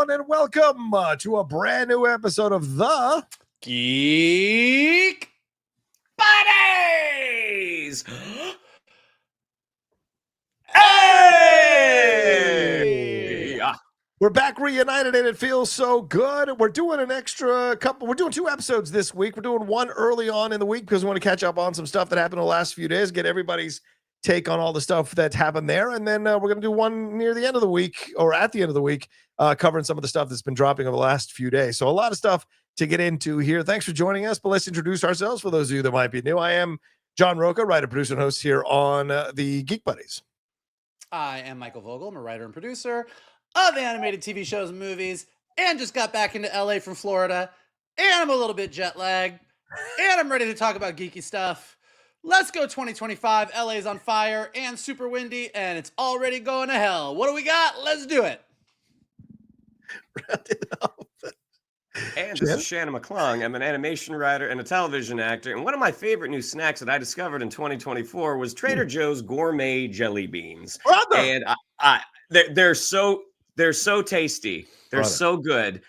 everyone, and welcome to a brand new episode of the Geek Buddies. Hey! We're back reunited, and it feels so good. We're doing an extra couple. We're doing 2 episodes this week. We're doing one early on in the week because we want to catch up on some stuff that happened in the last few days, get everybody's take on all the stuff that's happened there. And then we're going to do one near the end of the week or at the end of the week, covering some of the stuff that's been dropping over the last few days. So a lot of stuff to get into here. Thanks for joining us, but let's introduce ourselves for those of you that might be new. I am John Roca, writer, producer, and host here on the Geek Buddies. I am Michael Vogel. I'm a writer and producer of animated TV shows and movies, and just got back into LA from Florida, and I'm a little bit jet lagged, and I'm ready to talk about geeky stuff. Let's go 2025. LA's on fire and super windy, and it's already going to hell. What do we got? Let's do it. Round it up. And this is Shannon McClung. I'm an animation writer and a television actor. And one of my favorite new snacks that I discovered in 2024 was Trader Joe's gourmet jelly beans. Brother! And they're so tasty. They're so good.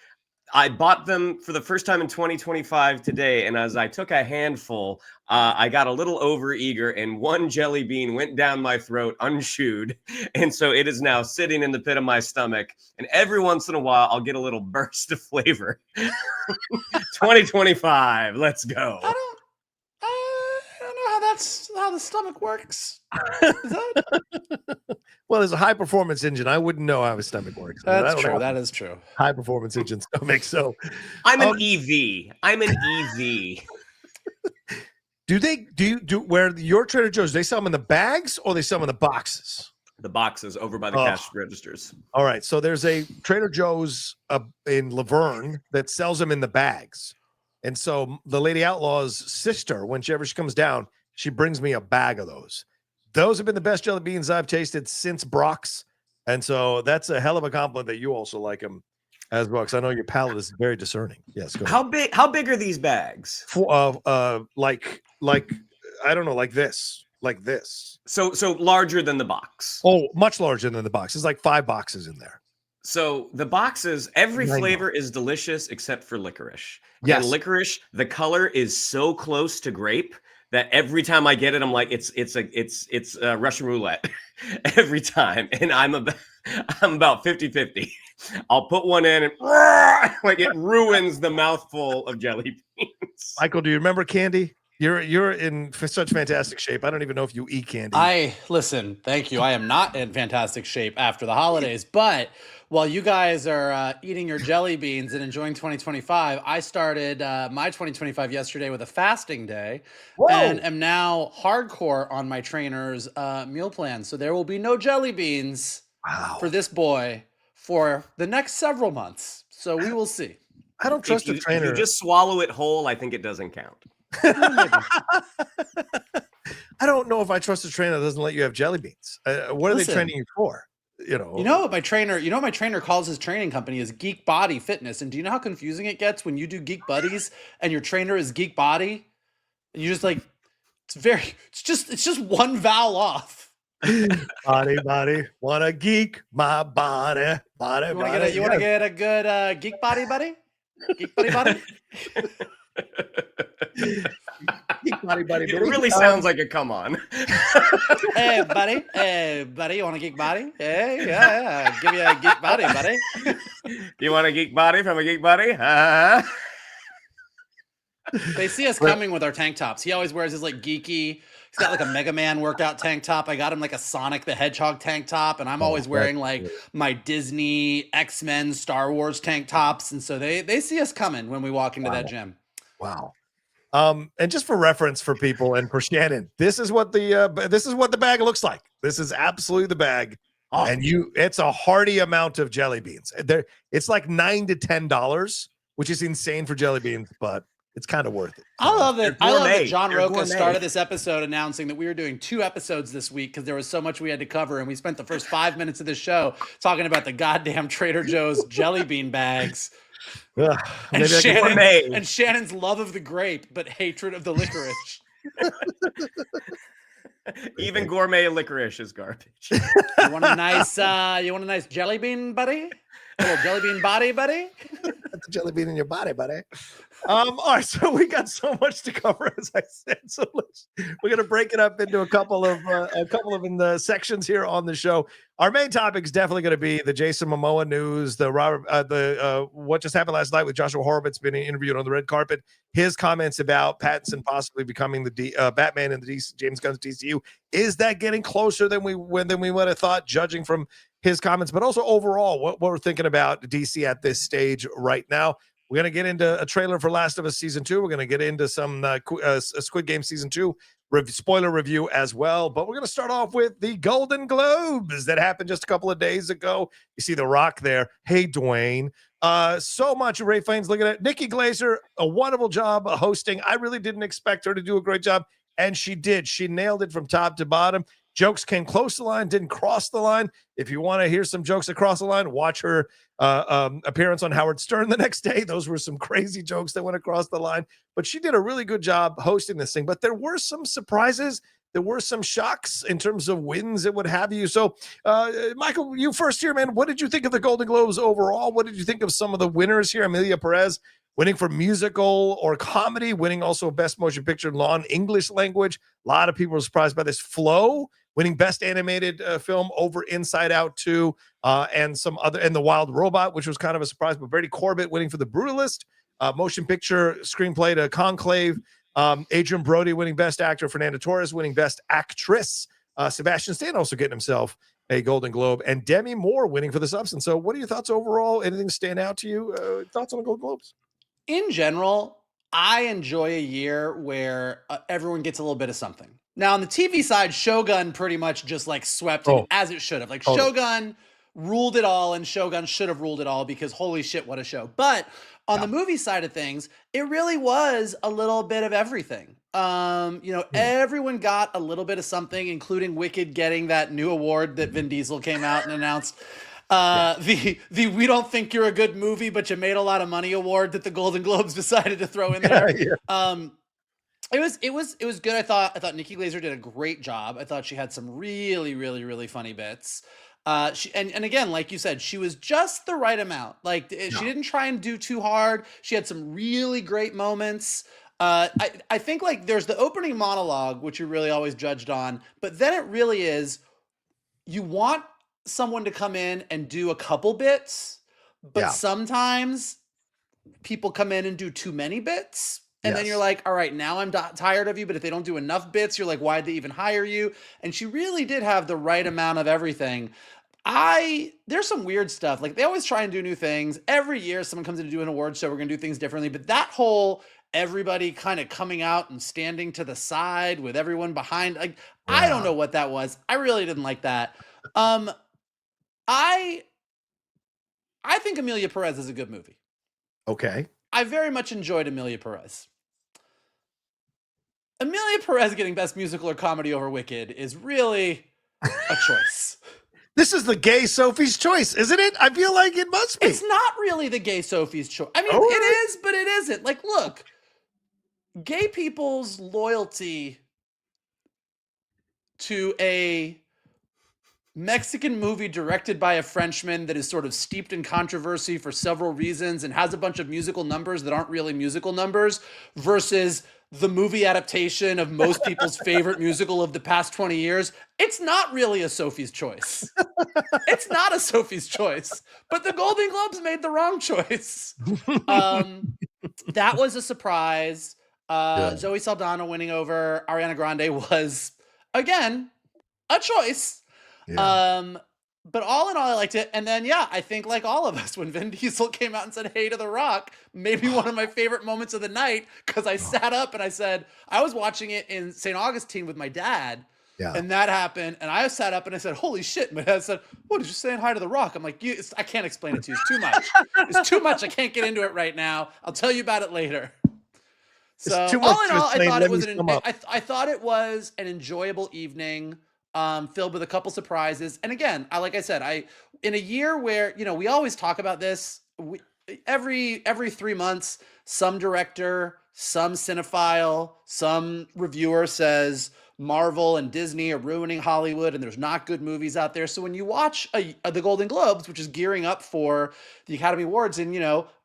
I bought them for the first time in 2025 today, and as I took a handful, I got a little overeager, and one jelly bean went down my throat unchewed, and so it is now sitting in the pit of my stomach, and every once in a while, I'll get a little burst of flavor. 2025, let's go. I don't know how the stomach works. Well, there's a high performance engine. I wouldn't know how his stomach works. That's true. That is true. High performance engine stomach. So I'm an EV. I'm an EV. Do where your Trader Joe's, they sell them in the bags or they sell them in the boxes? The boxes over by the cash registers. All right. So there's a Trader Joe's in Laverne that sells them in the bags. And so the Lady Outlaw's sister, whenever she comes down, she brings me a bag of those. Those have been the best jelly beans I've tasted since Brock's. And so that's a hell of a compliment that you also like them as well, because I know your palate is very discerning. Yes. Go ahead. How big are these bags? Like I don't know, like this. So larger than the box. Oh, much larger than the box. There's like 5 boxes in there. So the boxes, every flavor is delicious except for licorice. Yes. And licorice, the color is so close to grape that every time I get it, I'm like, it's Russian roulette every time. And I'm about 50-50. I'll put one in and like it ruins the mouthful of jelly beans. Michael, do you remember candy? You're in such fantastic shape. I don't even know if you eat candy. Listen, thank you. I am not in fantastic shape after the holidays, but while you guys are eating your jelly beans and enjoying 2025, I started my 2025 yesterday with a fasting day. Whoa. And am now hardcore on my trainer's meal plan. So there will be no jelly beans for this boy for the next several months. So we will see. I don't trust the trainer. If you just swallow it whole, I think it doesn't count. I don't know if I trust a trainer that doesn't let you have jelly beans. What are they training you for? You know what my trainer calls his training company is Geek Body Fitness. And do you know how confusing it gets when you do Geek Buddies and your trainer is Geek Body? And you just like, it's just one vowel off. body, wanna geek my body. You wanna get a good geek body, buddy? Geek buddy? It really sounds like a come on. Hey buddy, you want a geek body? Hey, yeah, give you a geek body, buddy. You want a geek body from a geek buddy? They see us coming with our tank tops. He always wears his like geeky. He's got like a Mega Man workout tank top. I got him like a Sonic the Hedgehog tank top, and I'm always wearing like my Disney, X-Men, Star Wars tank tops, and so they see us coming when we walk into that gym. Wow. And just for reference for people and for Shannon, this is what the bag looks like. This is absolutely the bag. Oh. And it's a hearty amount of jelly beans. It's like $9 to $10, which is insane for jelly beans, but it's kind of worth it. I love that John Roca started this episode announcing that we were doing 2 episodes this week because there was so much we had to cover, and we spent the first 5 minutes of the show talking about the goddamn Trader Joe's jelly bean bags. And Shannon's love of the grape, but hatred of the licorice. Even gourmet licorice is garbage. You want a nice jelly bean, buddy? Little jelly bean body, buddy. That's a jelly bean in your body, buddy. All right, so we got so much to cover, as I said. So we're gonna break it up into a couple of in the sections here on the show. Our main topic is definitely going to be the Jason Momoa news, what just happened last night with Joshua Horowitz being interviewed on the red carpet, his comments about Pattinson possibly becoming the Batman in the James Gunn's DCU. Is that getting closer than we would have thought, judging from his comments, but also overall what we're thinking about DC at this stage right now? We're going to get into a trailer for Last of Us Season 2. We're going to get into some Squid Game Season 2 spoiler review as well. But we're going to start off with the Golden Globes that happened just a couple of days ago. You see The Rock there. Hey, Dwayne. So much Ray Fiennes looking at Nikki Glaser, a wonderful job hosting. I really didn't expect her to do a great job, and she did. She nailed it from top to bottom. Jokes came close to the line, didn't cross the line. If you want to hear some jokes across the line, watch her appearance on Howard Stern the next day. Those were some crazy jokes that went across the line. But she did a really good job hosting this thing. But there were some surprises. There were some shocks in terms of wins and what have you. So, Michael, you first here, man. What did you think of the Golden Globes overall? What did you think of some of the winners here? Amelia Perez winning for musical or comedy, winning also Best Motion Picture non-English language. A lot of people were surprised by this. Flo winning Best Animated Film over Inside Out 2, and some other, and The Wild Robot, which was kind of a surprise. But Brady Corbett winning for The Brutalist, motion picture screenplay to Conclave. Adrian Brody winning Best Actor, Fernanda Torres winning Best Actress, Sebastian Stan also getting himself a Golden Globe, and Demi Moore winning for The Substance. So what are your thoughts overall? Anything stand out to you? Thoughts on the Golden Globes? In general, I enjoy a year where everyone gets a little bit of something. Now, on the TV side, Shogun pretty much just like swept it as it should have. Like Shogun ruled it all, and Shogun should have ruled it all because holy shit, what a show. But on the movie side of things, it really was a little bit of everything. Everyone got a little bit of something, including Wicked getting that new award that Vin Diesel came out and announced. The we don't think you're a good movie, but you made a lot of money award that the Golden Globes decided to throw in there. It was good. I thought Nikki Glaser did a great job. I thought she had some really, really, really funny bits. And again, like you said, she was just the right amount. Like she didn't try and do too hard. She had some really great moments. I think like there's the opening monologue, which you're really always judged on, but then it really is, you want someone to come in and do a couple bits, but sometimes people come in and do too many bits. And then you're like, all right, now I'm tired of you. But if they don't do enough bits, you're like, why'd they even hire you? And she really did have the right amount of everything. There's some weird stuff. Like they always try and do new things. Every year someone comes in to do an award show, we're going to do things differently. But that whole everybody kind of coming out and standing to the side with everyone behind, like, I don't know what that was. I really didn't like that. I think Amelia Perez is a good movie. Okay. I very much enjoyed Amelia Perez. Amelia Perez getting Best Musical or Comedy over Wicked is really a choice. This is the gay Sophie's choice, isn't it? I feel like it must be. It's not really the gay Sophie's choice. I mean, it is, but it isn't. Like, look, gay people's loyalty to a Mexican movie directed by a Frenchman that is sort of steeped in controversy for several reasons and has a bunch of musical numbers that aren't really musical numbers versus the movie adaptation of most people's favorite musical of the past 20 years. It's not really a Sophie's choice. It's not a Sophie's choice, but the Golden Globes made the wrong choice. That was a surprise. Zoe Saldana winning over Ariana Grande was, again, a choice. But all in all, I liked it. And then, I think like all of us, when Vin Diesel came out and said, hey to The Rock, maybe one of my favorite moments of the night, because I sat up and I said, I was watching it in St. Augustine with my dad. And that happened. And I sat up and I said, holy shit. My dad said, what did you say hi to The Rock? I'm like, I can't explain it to you. It's too much. It's too much. I can't get into it right now. I'll tell you about it later. So all in all, I thought it was an enjoyable evening. Filled with a couple surprises. And again, like I said, in a year where, we always talk about this, every 3 months, some director, some cinephile, some reviewer says Marvel and Disney are ruining Hollywood and there's not good movies out there. So when you watch the Golden Globes, which is gearing up for the Academy Awards, and,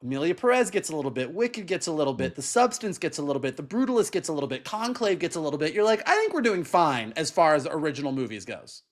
Amelia Perez gets a little bit, Wicked gets a little bit, The Substance gets a little bit, The Brutalist gets a little bit, Conclave gets a little bit, you're like, I think we're doing fine as far as original movies goes.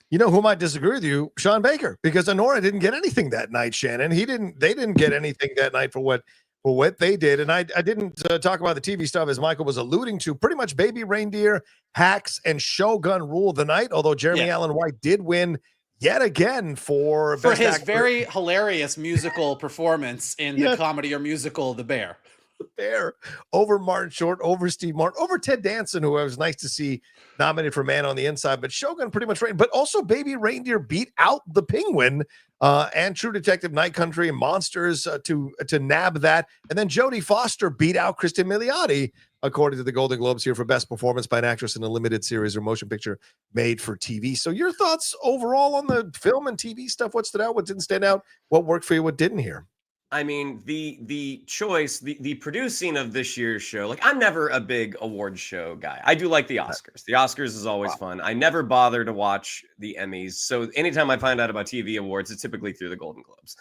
You know who might disagree with you? Sean Baker, because Honora didn't get anything that night, Shannon. They didn't get anything that night for what they did. And I didn't talk about the TV stuff, as Michael was alluding to. Pretty much Baby Reindeer, Hacks, and Shogun ruled the night, although Jeremy Allen White did win yet again for his actor. Very hilarious musical performance in the comedy or musical The Bear. The Bear, over Martin Short, over Steve Martin, over Ted Danson, who it was nice to see nominated for Man on the Inside, but Shogun pretty much, but also Baby Reindeer beat out The Penguin and True Detective, Night Country, and Monsters to nab that. And then Jodie Foster beat out Kristen Milioti, according to the Golden Globes here, for Best Performance by an Actress in a Limited Series or Motion Picture Made for TV. So your thoughts overall on the film and TV stuff? What stood out? What didn't stand out? What worked for you? What didn't here? I mean, the choice, the producing of this year's show, like, I'm never a big awards show guy. I do like the Oscars. The Oscars is always fun. I never bother to watch the Emmys. So anytime I find out about TV awards, it's typically through the Golden Globes.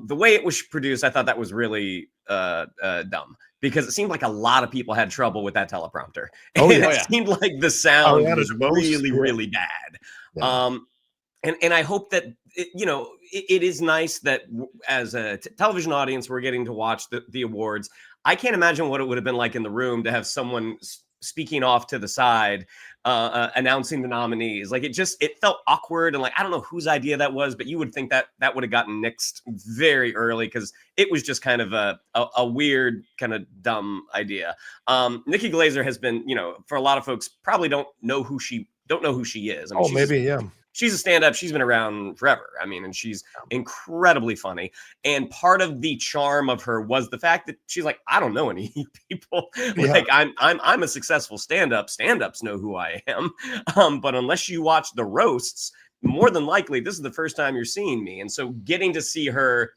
The way it was produced, I thought that was really dumb, because it seemed like a lot of people had trouble with that teleprompter. It seemed like the sound was really, really bad. Yeah. And I hope that, it is nice that as a television audience, we're getting to watch the awards. I can't imagine what it would have been like in the room to have someone speaking off to the side, announcing the nominees. Like, it felt awkward. And like, I don't know whose idea that was, but you would think that would have gotten nixed very early, because it was just kind of a weird, kind of dumb idea. Nikki Glaser has been, for a lot of folks, probably don't know who she is. I mean, she's a stand-up. She's been around forever. I mean, and she's incredibly funny. And part of the charm of her was the fact that she's like, I don't know any people. Like, I'm a successful stand-up. Stand-ups know who I am. But unless you watch the roasts, more than likely, this is the first time you're seeing me. And so getting to see her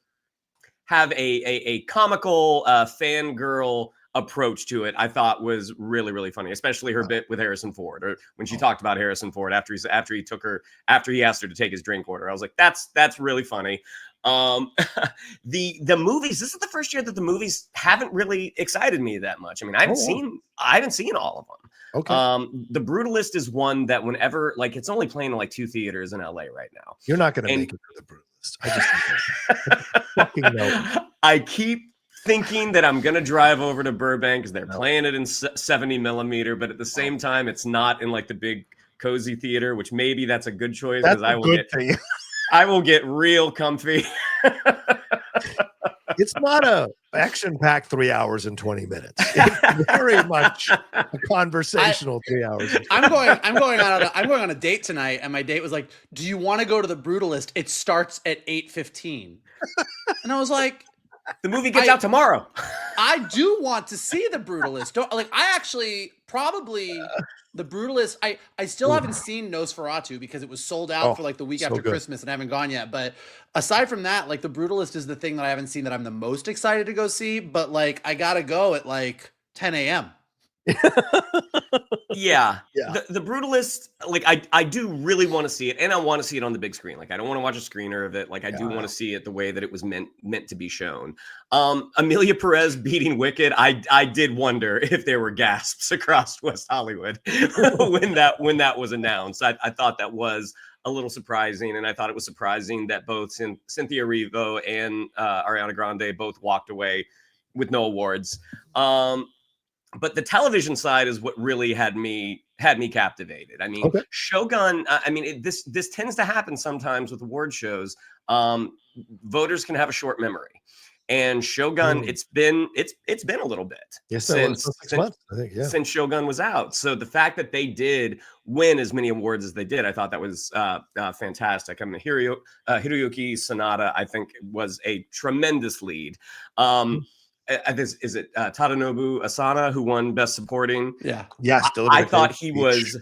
have a comical fangirl approach to it, I thought was really, really funny, especially her bit with Harrison Ford, or when she talked about Harrison Ford after he asked her to take his drink order. I was like, that's really funny. The movies, this is the first year that the movies haven't really excited me that much. I mean, I haven't seen all of them. Okay. The Brutalist is one that whenever, like, it's only playing in like 2 theaters in LA right now. You're not going to make it to the Brutalist. I just fucking know. I keep thinking that I'm gonna drive over to Burbank because they're playing it in 70 millimeter, but at the same time, it's not in like the big cozy theater, which maybe that's a good choice, because I will get real comfy. It's not a action-packed 3 hours and 20 minutes. It's very much a conversational 3 hours. I'm going on a date tonight, and my date was like, "Do you want to go to the Brutalist? It starts at 8:15." And I was like, the movie gets out tomorrow. I do want to see the Brutalist. The Brutalist. I still haven't seen Nosferatu because it was sold out for like the week after Christmas, and I haven't gone yet. But aside from that, like, the Brutalist is the thing that I haven't seen that I'm the most excited to go see. But like, I gotta go at like 10 a.m. Yeah. The Brutalist, like, I do really want to see it, and I want to see it on the big screen. Like, I don't want to watch a screener of it. Like, I do want to see it the way that it was meant to be shown. Amelia Perez beating Wicked, I did wonder if there were gasps across West Hollywood when that was announced. I thought that was a little surprising, and I thought it was surprising that both Cynthia Erivo and Ariana Grande both walked away with no awards. But the television side is what really had me captivated. I mean, Shogun. I mean, this tends to happen sometimes with award shows. Voters can have a short memory, and Shogun. It's been a little bit since 6 months, I think, since Shogun was out. So the fact that they did win as many awards as they did, I thought that was fantastic. I mean, Hiroyuki Sanada, I think, was a tremendous lead. Is it Tadanobu Asano who won Best Supporting? Yeah. Yes. I thought he was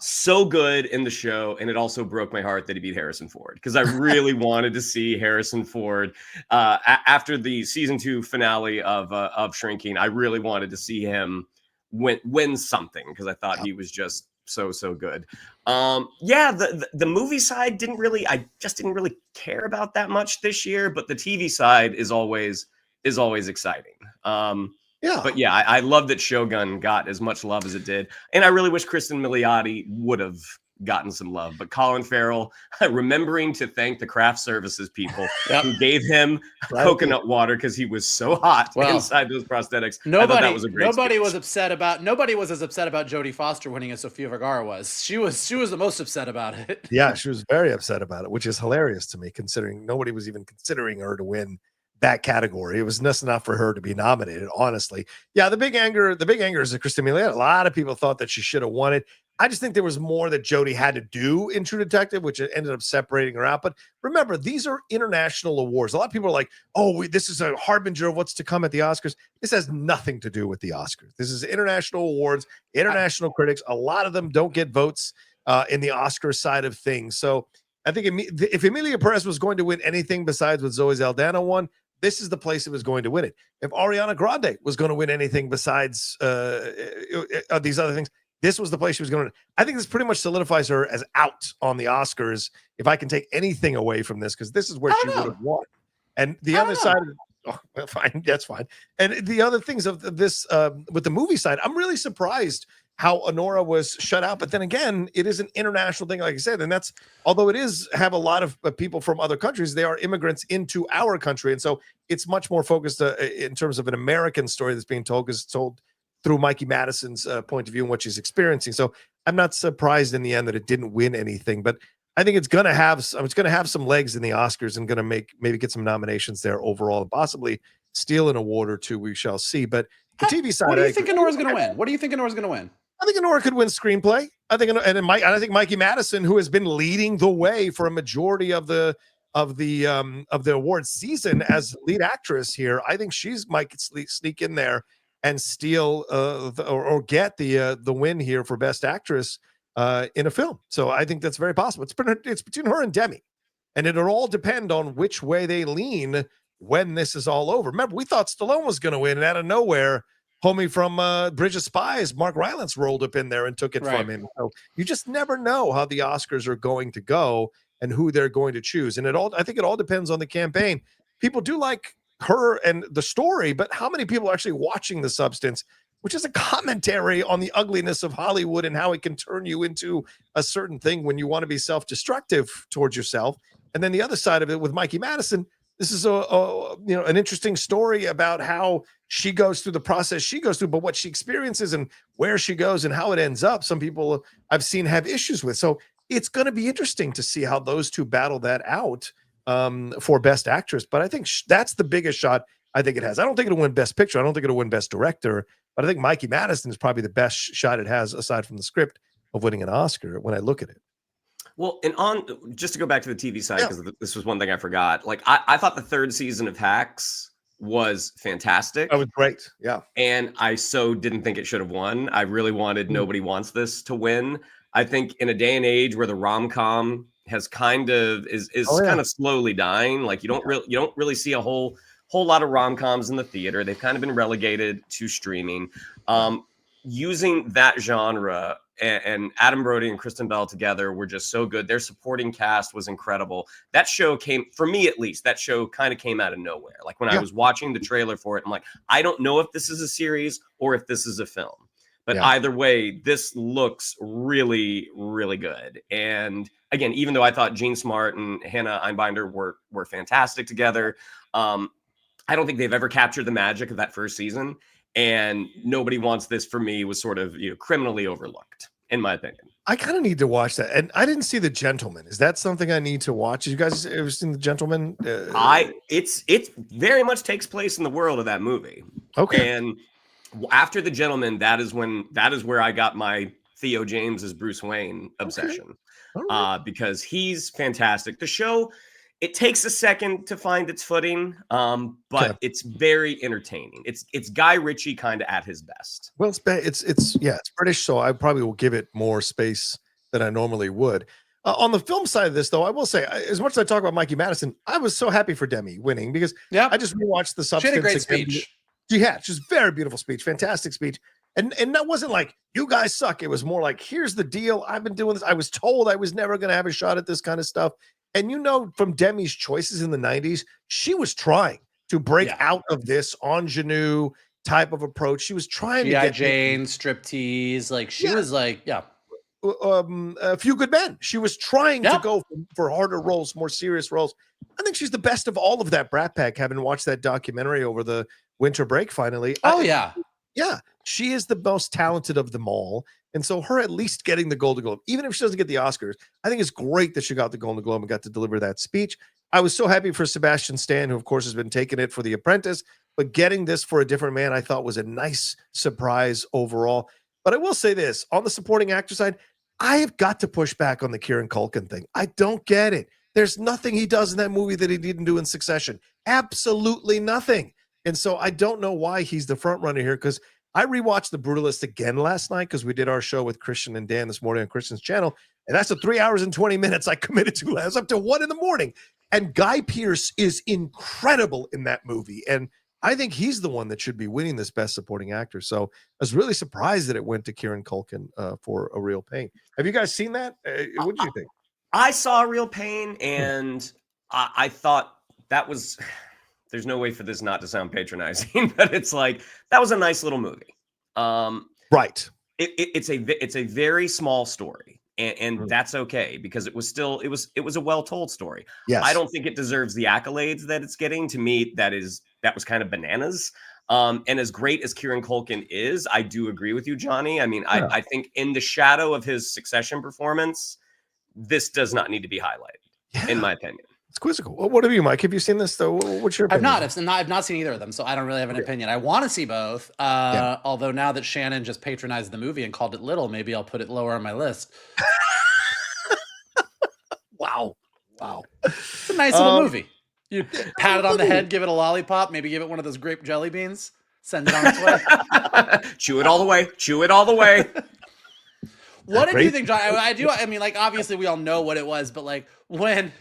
so good in the show, and it also broke my heart that he beat Harrison Ford, because I really wanted to see Harrison Ford after the season 2 finale of Shrinking. I really wanted to see him win something, because I thought he was just so good. Yeah, the movie side I just didn't really care about that much this year, but the TV side is always exciting. Yeah. But yeah, I love that Shogun got as much love as it did, and I really wish Kristen Milioti would have gotten some love. But Colin Farrell, remembering to thank the craft services people who gave him coconut water because he was so hot inside those prosthetics. I thought that was a great nobody was as upset about Jodie Foster winning as Sofia Vergara was. She was the most upset about it. Yeah, she was very upset about it, which is hilarious to me, considering nobody was even considering her to win that category. It was just enough for her to be nominated, honestly. Yeah, the big anger is that Kristen Milioti. A lot of people thought that she should have won it. I just think there was more that Jodie had to do in True Detective, which ended up separating her out. But remember, these are international awards. A lot of people are like, oh, this is a harbinger of what's to come at the Oscars. This has nothing to do with the Oscars. This is international awards, international critics. A lot of them don't get votes in the Oscar side of things. So I think if Emilia Perez was going to win anything besides what Zoe Saldana won, this is the place it was going to win it. If Ariana Grande was going to win anything besides these other things, this was the place she was going to. I think this pretty much solidifies her as out on the Oscars. If I can take anything away from this, because this is where she would have won. And the other side, well, fine, that's fine. And the other things of this with the movie side, I'm really surprised how Honora was shut out. But then again, it is an international thing, like I said, and that's although it is have a lot of people from other countries, they are immigrants into our country, and so it's much more focused in terms of an American story that's being told, because it's told through Mikey Madison's point of view and what she's experiencing. So I'm not surprised in the end that it didn't win anything, but I think it's going to have some legs in the Oscars and going to maybe get some nominations there overall and possibly steal an award or two. We shall see. But the TV side, what do you think Honora's going to win? What do you think Honora's going to win? I think Honora could win screenplay. I think Mikey Madison, who has been leading the way for a majority of the award season as lead actress here, I think she's might sneak in there and steal or get the win here for Best Actress in a film. So I think that's very possible. It's between her and Demi, and it'll all depend on which way they lean when this is all over. Remember, we thought Stallone was going to win, and out of nowhere, homie from Bridge of Spies, Mark Rylance, rolled up in there and took it from him. So you just never know how the Oscars are going to go and who they're going to choose. And I think it all depends on the campaign. People do like her and the story, but how many people are actually watching The Substance, which is a commentary on the ugliness of Hollywood and how it can turn you into a certain thing when you want to be self-destructive towards yourself. And then the other side of it with Mikey Madison, this is an interesting story about how she goes through the process she goes through, but what she experiences and where she goes and how it ends up. Some people I've seen have issues with. So it's going to be interesting to see how those two battle that out for Best Actress. But I think that's the biggest shot I think it has. I don't think it'll win Best Picture. I don't think it'll win Best Director. But I think Mikey Madison is probably the best shot it has, aside from the script, of winning an Oscar when I look at it. Well, and just to go back to the TV side, because this was one thing I forgot. Like, I thought the third season of Hacks was fantastic. That was great. Yeah. And I so didn't think it should have won. I really wanted Nobody Wants This to win. I think in a day and age where the rom-com has kind of kind of slowly dying, like you don't really see a whole lot of rom-coms in the theater. They've kind of been relegated to streaming. Using that genre, and Adam Brody and Kristen Bell together were just so good. Their supporting cast was incredible. That show for me at least, that show kind of came out of nowhere. Like when I was watching the trailer for it, I'm like, I don't know if this is a series or if this is a film. But either way, this looks really, really good. And again, even though I thought Jean Smart and Hannah Einbinder were fantastic together, I don't think they've ever captured the magic of that first season. And Nobody Wants This, for me, was sort of criminally overlooked, in my opinion. I kind of need to watch that. And I didn't see The Gentleman. Is that something I need to watch? You guys ever seen The Gentleman? It very much takes place in the world of that movie. Okay. And after The Gentleman, that is where I got my Theo James as Bruce Wayne obsession. Okay. Because he's fantastic. The show, it takes a second to find its footing, but it's very entertaining. It's Guy Ritchie kind of at his best. Well, it's British, so I probably will give it more space than I normally would. On the film side of this, though, I will say, as much as I talk about Mikey Madison, I was so happy for Demi winning because I just rewatched The Substance. She had a great speech. She had just very beautiful speech, fantastic speech. And that wasn't like, you guys suck. It was more like, here's the deal. I've been doing this. I was told I was never going to have a shot at this kind of stuff. And from Demi's choices in the 90s, she was trying to break out of this ingenue type of approach. She was trying to get Jane, striptease. Like she was like, A Few Good Men. She was trying to go for harder roles, more serious roles. I think she's the best of all of that Brat Pack, having watched that documentary over the winter break finally. Yeah, she is the most talented of them all. And so her at least getting the Golden Globe, even if she doesn't get the Oscars, I think it's great that she got the Golden Globe and got to deliver that speech. I was so happy for Sebastian Stan, who of course has been taking it for The Apprentice, but getting this for A Different Man, I thought was a nice surprise overall. But I will say this, on the supporting actor side, I have got to push back on the Kieran Culkin thing. I don't get it. There's nothing he does in that movie that he didn't do in Succession. Absolutely nothing. And so I don't know why he's the front runner here, because I rewatched The Brutalist again last night because we did our show with Christian and Dan this morning on Christian's channel. And that's the 3 hours and 20 minutes I committed to last up to 1 a.m. And Guy Pearce is incredible in that movie. And I think he's the one that should be winning this Best Supporting Actor. So I was really surprised that it went to Kieran Culkin for A Real Pain. Have you guys seen that? What do you think? I saw A Real Pain, and I thought that was... There's no way for this not to sound patronizing, but it's like, that was a nice little movie. Right. It's a very small story, and that's okay, because it was a well-told story. Yes. I don't think it deserves the accolades that it's getting. To me, that was kind of bananas. And as great as Kieran Culkin is, I do agree with you, Johnny. I mean, I think in the shadow of his Succession performance, this does not need to be highlighted, in my opinion. It's quizzical. What have you, Mike? Have you seen this though? What's your opinion? I've not seen either of them, so I don't really have an opinion. I want to see both. Although now that Shannon just patronized the movie and called it little, maybe I'll put it lower on my list. Wow. It's a nice little movie. You pat it on the head, give it a lollipop, maybe give it one of those grape jelly beans, send it on its way. Chew it all the way. Chew it all the way. What did you think, John? I mean, like, obviously we all know what it was, but like when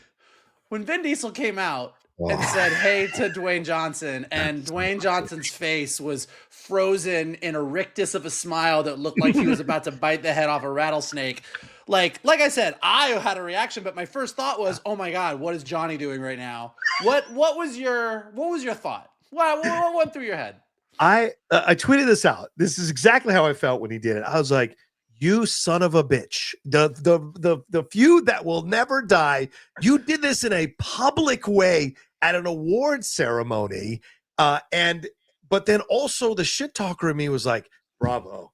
Vin Diesel came out and said, hey, to Dwayne Johnson, and Dwayne Johnson's face was frozen in a rictus of a smile that looked like he was about to bite the head off a rattlesnake. Like I said, I had a reaction, but my first thought was, oh my God, what is Johnny doing right now? What was your thought? What went through your head? I tweeted this out. This is exactly how I felt when he did it. I was like, you son of a bitch. The feud that will never die. You did this in a public way at an award ceremony. But then also the shit talker in me was like, bravo.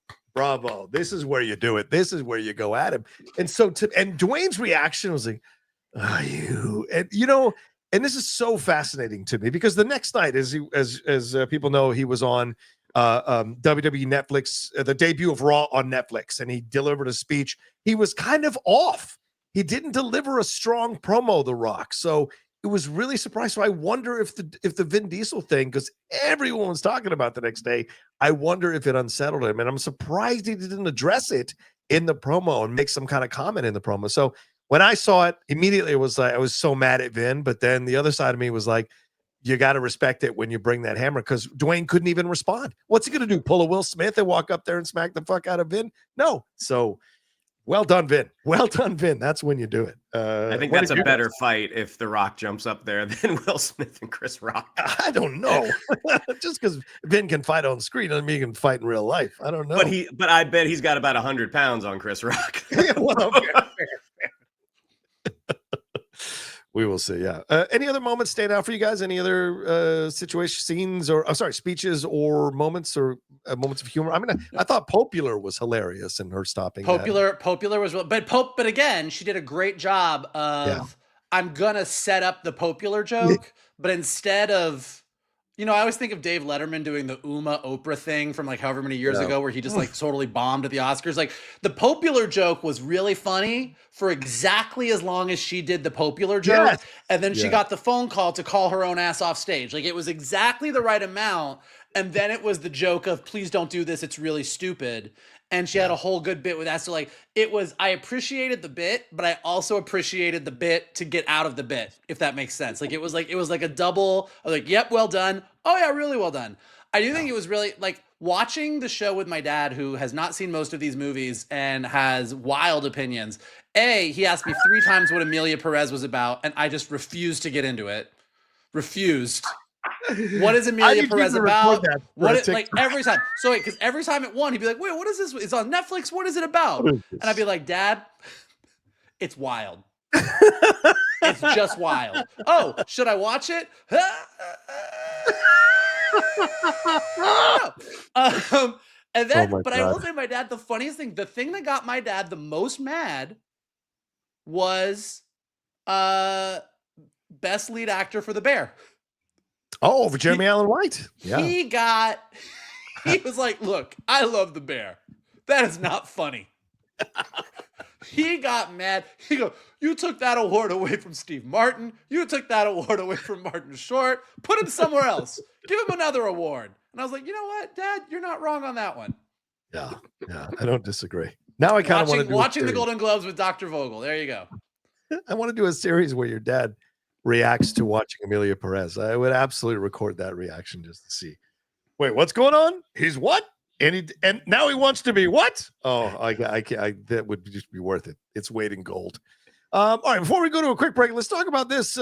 This is where you do it. This is where you go at him. And Dwayne's reaction was like, and this is so fascinating to me, because the next night, as people know, he was on WWE Netflix, the debut of Raw on Netflix, and he delivered a speech. He was kind of off. He didn't deliver a strong promo, The Rock. So it was really surprised. So I wonder if the Vin Diesel thing, because everyone was talking about the next day, I wonder if it unsettled him. And I'm surprised he didn't address it in the promo and make some kind of comment in the promo. So when I saw it, immediately it was like, I was so mad at Vin, but then the other side of me was like, you got to respect it when you bring that hammer, because Dwayne couldn't even respond. What's he going to do? Pull a Will Smith and walk up there and smack the fuck out of Vin? No. So well done, Vin. Well done, Vin. That's when you do it. I think that's a better fight if The Rock jumps up there than Will Smith and Chris Rock. I don't know. Just because Vin can fight on screen doesn't mean he can fight in real life. I don't know. But I bet he's got about 100 pounds on Chris Rock. Well, we will see. Yeah. Any other moments stand out for you guys? Any other scenes, or speeches or moments of humor? I mean, I thought Popular was hilarious and her stopping. Popular was, but again, she did a great job of, I'm gonna set up the Popular joke, but instead of, I always think of Dave Letterman doing the Oprah thing from like however many years ago, where he just like totally bombed at the Oscars. Like the Popular joke was really funny for exactly as long as she did the Popular joke. Yes. And then she got the phone call to call her own ass off stage. Like it was exactly the right amount. And then it was the joke of, please don't do this, it's really stupid. And she had a whole good bit with that. So like I appreciated the bit, but I also appreciated the bit to get out of the bit, if that makes sense. Like it was like a double, like, yep, well done. Oh yeah, really well done. I do think it was really like watching the show with my dad, who has not seen most of these movies and has wild opinions. He asked me 3 times what Amelia Perez was about, and I just refused to get into it. Refused. What is Amelia Perez about? Like every time. So because every time it won, he'd be like, "Wait, what is this? It's on Netflix. What is it about?" And I'd be like, "Dad, it's wild. It's just wild. Oh, should I watch it?" And then, but I will say, my dad, the funniest thing, the thing that got my dad the most mad was best lead actor for The Bear. Oh, for Jeremy Allen White. Yeah. He was like, "Look, I love The Bear. That is not funny." He got mad. He goes, "You took that award away from Steve Martin. You took that award away from Martin Short. Put him somewhere else. Give him another award." And I was like, "You know what, Dad? You're not wrong on that one." Yeah, I don't disagree. Now I kind of want to do watching the Golden Globes with Dr. Vogel. There you go. I want to do a series where your dad reacts to watching Amelia Perez. I would absolutely record that reaction just to see. Wait, what's going on? He's what? And now he wants to be what? Oh, I that would just be worth it. It's weight in gold. All right, before we go to a quick break, let's talk about this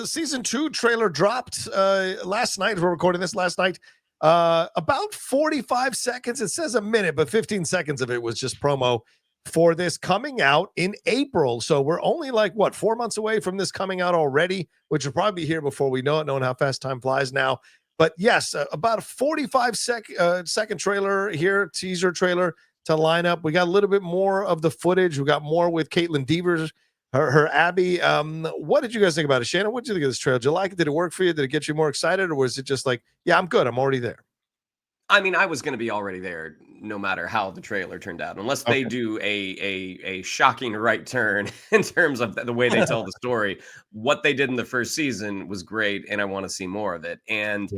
season 2 trailer dropped last night. We're recording this last night. About 45 seconds. It says a minute, but 15 seconds of it was just promo for this coming out in April. So we're only like 4 months away from this coming out already, which will probably be here before we know it, knowing how fast time flies now. But yes, about a 45 second trailer here, teaser trailer to line up. We got a little bit more of the footage. We got more with Caitlin Devers, her Abby. What did you guys think about it, Shannon? What did you think of this trailer? Did you like it? Did it work for you? Did it get you more excited, or was it just like, yeah, I'm good, I'm already there? I mean, I was going to be already there no matter how the trailer turned out, unless they do a shocking right turn in terms of the way they tell the story. What they did in the first season was great, and I want to see more of it. And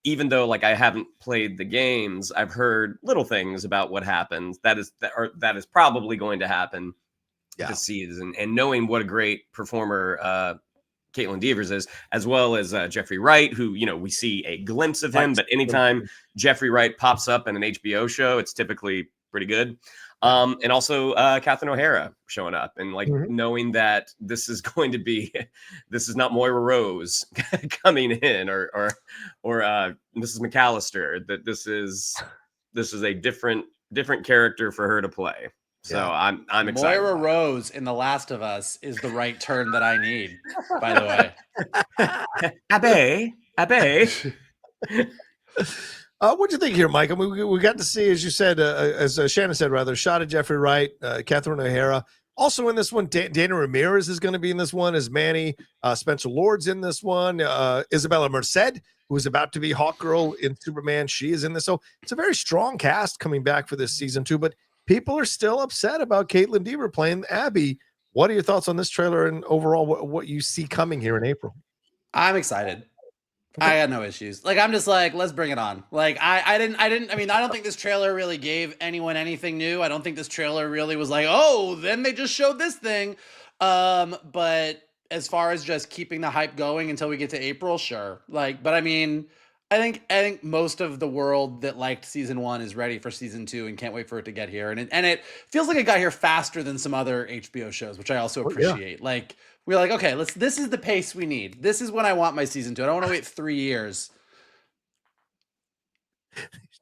even though I haven't played the games, I've heard little things about what happens. That is probably going to happen this season. And knowing what a great performer Caitlin Devers is, as well as Jeffrey Wright, who, we see a glimpse of him, but anytime Jeffrey Wright pops up in an HBO show, it's typically pretty good. And also Catherine O'Hara showing up and knowing that this is not Moira Rose coming in or Mrs. McAllister, that this is a different character for her to play. So I'm excited. Moira Rose in The Last of Us is the right turn that I need, by the way. Abe. What'd you think here, Mike? I mean, we got to see, as you said, as Shannon said, rather, shot at Jeffrey Wright, Catherine O'Hara. Also in this one, Dana Ramirez is going to be in this one as Manny. Spencer Lord's in this one. Isabella Merced, who is about to be Hawkgirl in Superman, she is in this. So it's a very strong cast coming back for this season 2, but people are still upset about Caitlin Dever playing Abby. What are your thoughts on this trailer and overall what you see coming here in April? I'm excited. I got no issues. I'm just let's bring it on. I don't think this trailer really gave anyone anything new. I don't think this trailer really was then they just showed this thing. But as far as just keeping the hype going until we get to April, sure. But I mean, I think most of the world that liked season 1 is ready for season 2 and can't wait for it to get here. And it feels like it got here faster than some other HBO shows, which I also appreciate. Yeah. We're okay, this is the pace we need. This is when I want my season 2. I don't want to wait 3 years.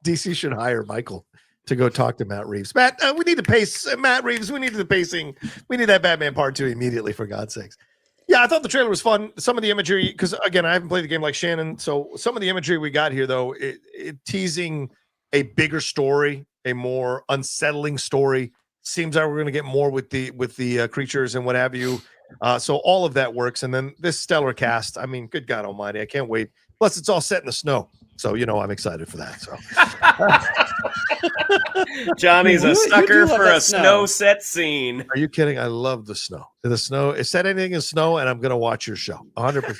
DC should hire Michael to go talk to Matt Reeves. Matt, we need to pace. Matt Reeves, we need the pacing. We need that Batman Part 2 immediately, for God's sakes. Yeah, I thought the trailer was fun. Some of the imagery, because again, I haven't played the game like Shannon, so some of the imagery we got here, though, it teasing a bigger story, a more unsettling story. Seems like we're going to get more with the creatures and what have you. So all of that works, and then this stellar cast. I mean, good God Almighty, I can't wait. Plus, it's all set in the snow, so I'm excited for that. So Johnny's a sucker for a snow set scene. Are you kidding? I love the snow. The snow. It said anything in snow, and I'm going to watch your show 100%.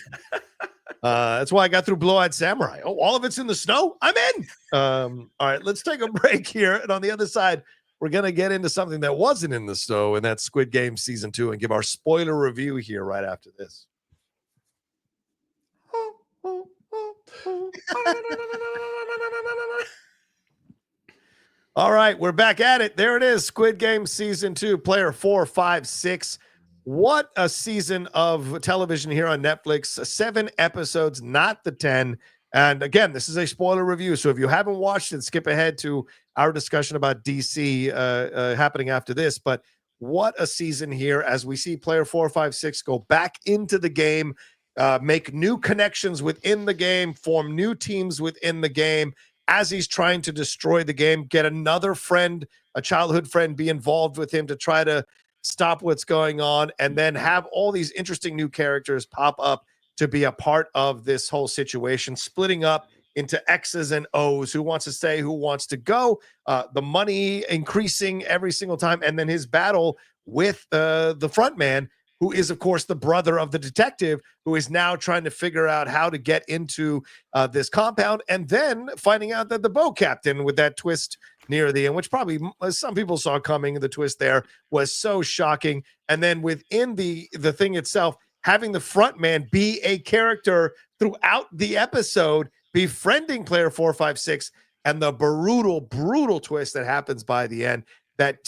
That's why I got through Blue-Eyed Samurai. Oh, all of it's in the snow? I'm in. All right, let's take a break here, and on the other side, we're going to get into something that wasn't in the snow, and that's Squid Game season 2, and give our spoiler review here right after this. All right, we're back at it. There it is. Squid Game season 2, player 4, 5, 6. What a season of television here on Netflix. 7 episodes, not the 10. And again, this is a spoiler review. So if you haven't watched it, skip ahead to our discussion about DC happening after this. But what a season here as we see player 4, 5, 6 go back into the game, make new connections within the game, form new teams within the game as he's trying to destroy the game, get another friend, a childhood friend, be involved with him to try to stop what's going on, and then have all these interesting new characters pop up to be a part of this whole situation, splitting up into X's and O's, who wants to stay, who wants to go, the money increasing every single time, and then his battle with the front man, who is, of course, the brother of the detective, who is now trying to figure out how to get into this compound, and then finding out that the boat captain, with that twist near the end, which probably some people saw coming, the twist there was so shocking. And then within the thing itself, having the front man be a character throughout the episode, befriending player 4, 5, 6, and the brutal twist that happens by the end that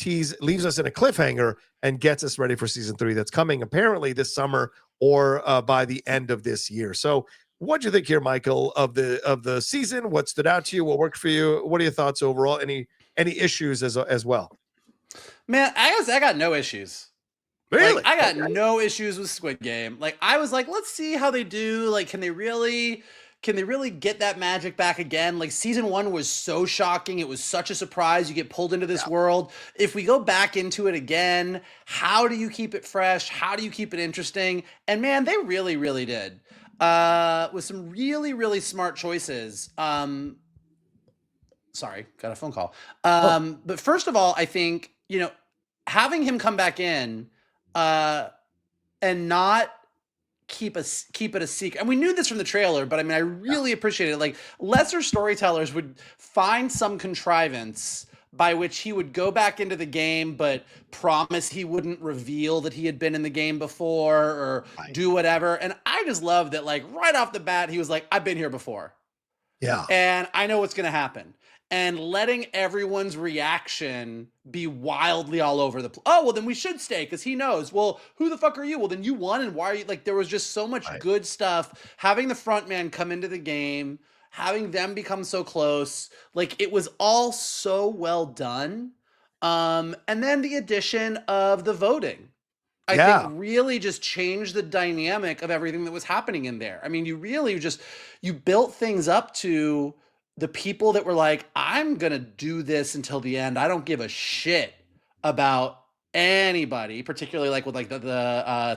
leaves us in a cliffhanger and gets us ready for season 3 that's coming apparently this summer or by the end of this year. So what do you think here, Michael, of the season? What stood out to you? What worked for you? What are your thoughts overall? Any issues as well? Man, I got no issues. Really? Like, I got no issues with Squid Game. Like, I was like, let's see how they do. Like, can they really get that magic back again? Like, season 1 was so shocking. It was such a surprise. You get pulled into this world. If we go back into it again, how do you keep it fresh? How do you keep it interesting? And man, they really, really did. With some really, really smart choices. Sorry, got a phone call. But first of all, I think, having him come back in and not keep it a secret. And we knew this from the trailer, but I mean, I really appreciate it. Like, lesser storytellers would find some contrivance by which he would go back into the game, but promise he wouldn't reveal that he had been in the game before or do whatever. And I just love that, like, right off the bat, he was like, I've been here before. Yeah. And I know what's going to happen. And letting everyone's reaction be wildly all over the place. Oh, well, then we should stay because he knows. Well, who the fuck are you? Well, then you won, and why are you? Like, there was just so much good stuff. Having the front man come into the game, having them become so close, like, it was all so well done. And then the addition of the voting, I think, really just changed the dynamic of everything that was happening in there. I mean, you built things up to the people that were like, I'm going to do this until the end. I don't give a shit about anybody, particularly like with like the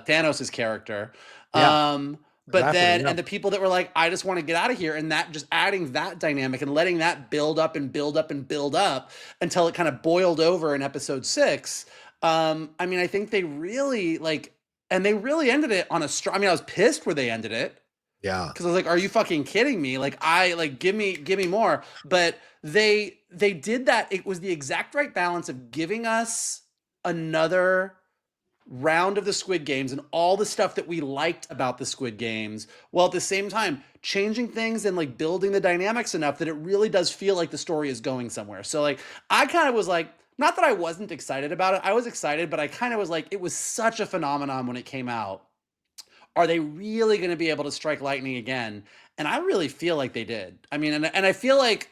Thanos' character. And the people that were like, I just want to get out of here. And that just adding that dynamic and letting that build up and build up and build up until it kind of boiled over in episode 6. I mean, I think they really they really ended it on a strong. I mean, I was pissed where they ended it. Yeah. Because I was like, are you fucking kidding me? Like, give me more. But they did that. It was the exact right balance of giving us another round of the Squid Games and all the stuff that we liked about the Squid Games, while at the same time changing things and like building the dynamics enough that it really does feel like the story is going somewhere. So like, I kind of was like, not that I wasn't excited about it. I was excited, but I kind of was like, it was such a phenomenon when it came out. Are they really going to be able to strike lightning again? And I really feel like they did. I mean, and I feel like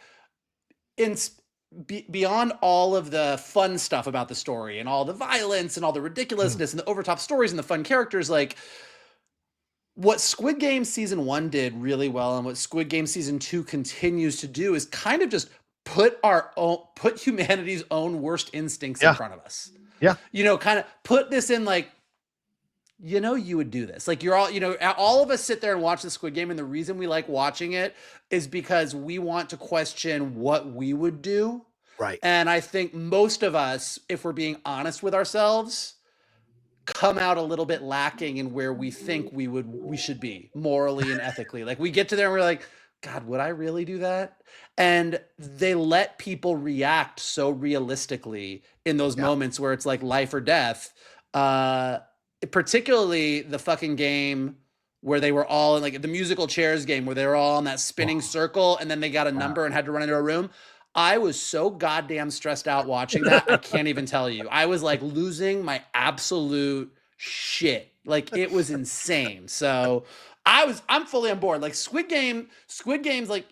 beyond all of the fun stuff about the story and all the violence and all the ridiculousness and the overtop stories and the fun characters, like what Squid Game season 1 did really well and what Squid Game season 2 continues to do is kind of just put humanity's own worst instincts in front of us. Yeah. Kind of put this in like, you would do this. Like, you're all of us sit there and watch the Squid Game, and the reason we like watching it is because we want to question what we would do. Right. And I think most of us, if we're being honest with ourselves, come out a little bit lacking in where we think we should be morally and ethically. Like, we get to there and we're like, God, would I really do that? And they let people react so realistically in those moments where it's like life or death. Particularly the fucking game where they were all in like the musical chairs game where they were all in that spinning circle and then they got a number and had to run into a room. I was so goddamn stressed out watching that. I can't even tell you. I was like losing my absolute shit. Like it was insane. So I'm fully on board. Like Squid Game's like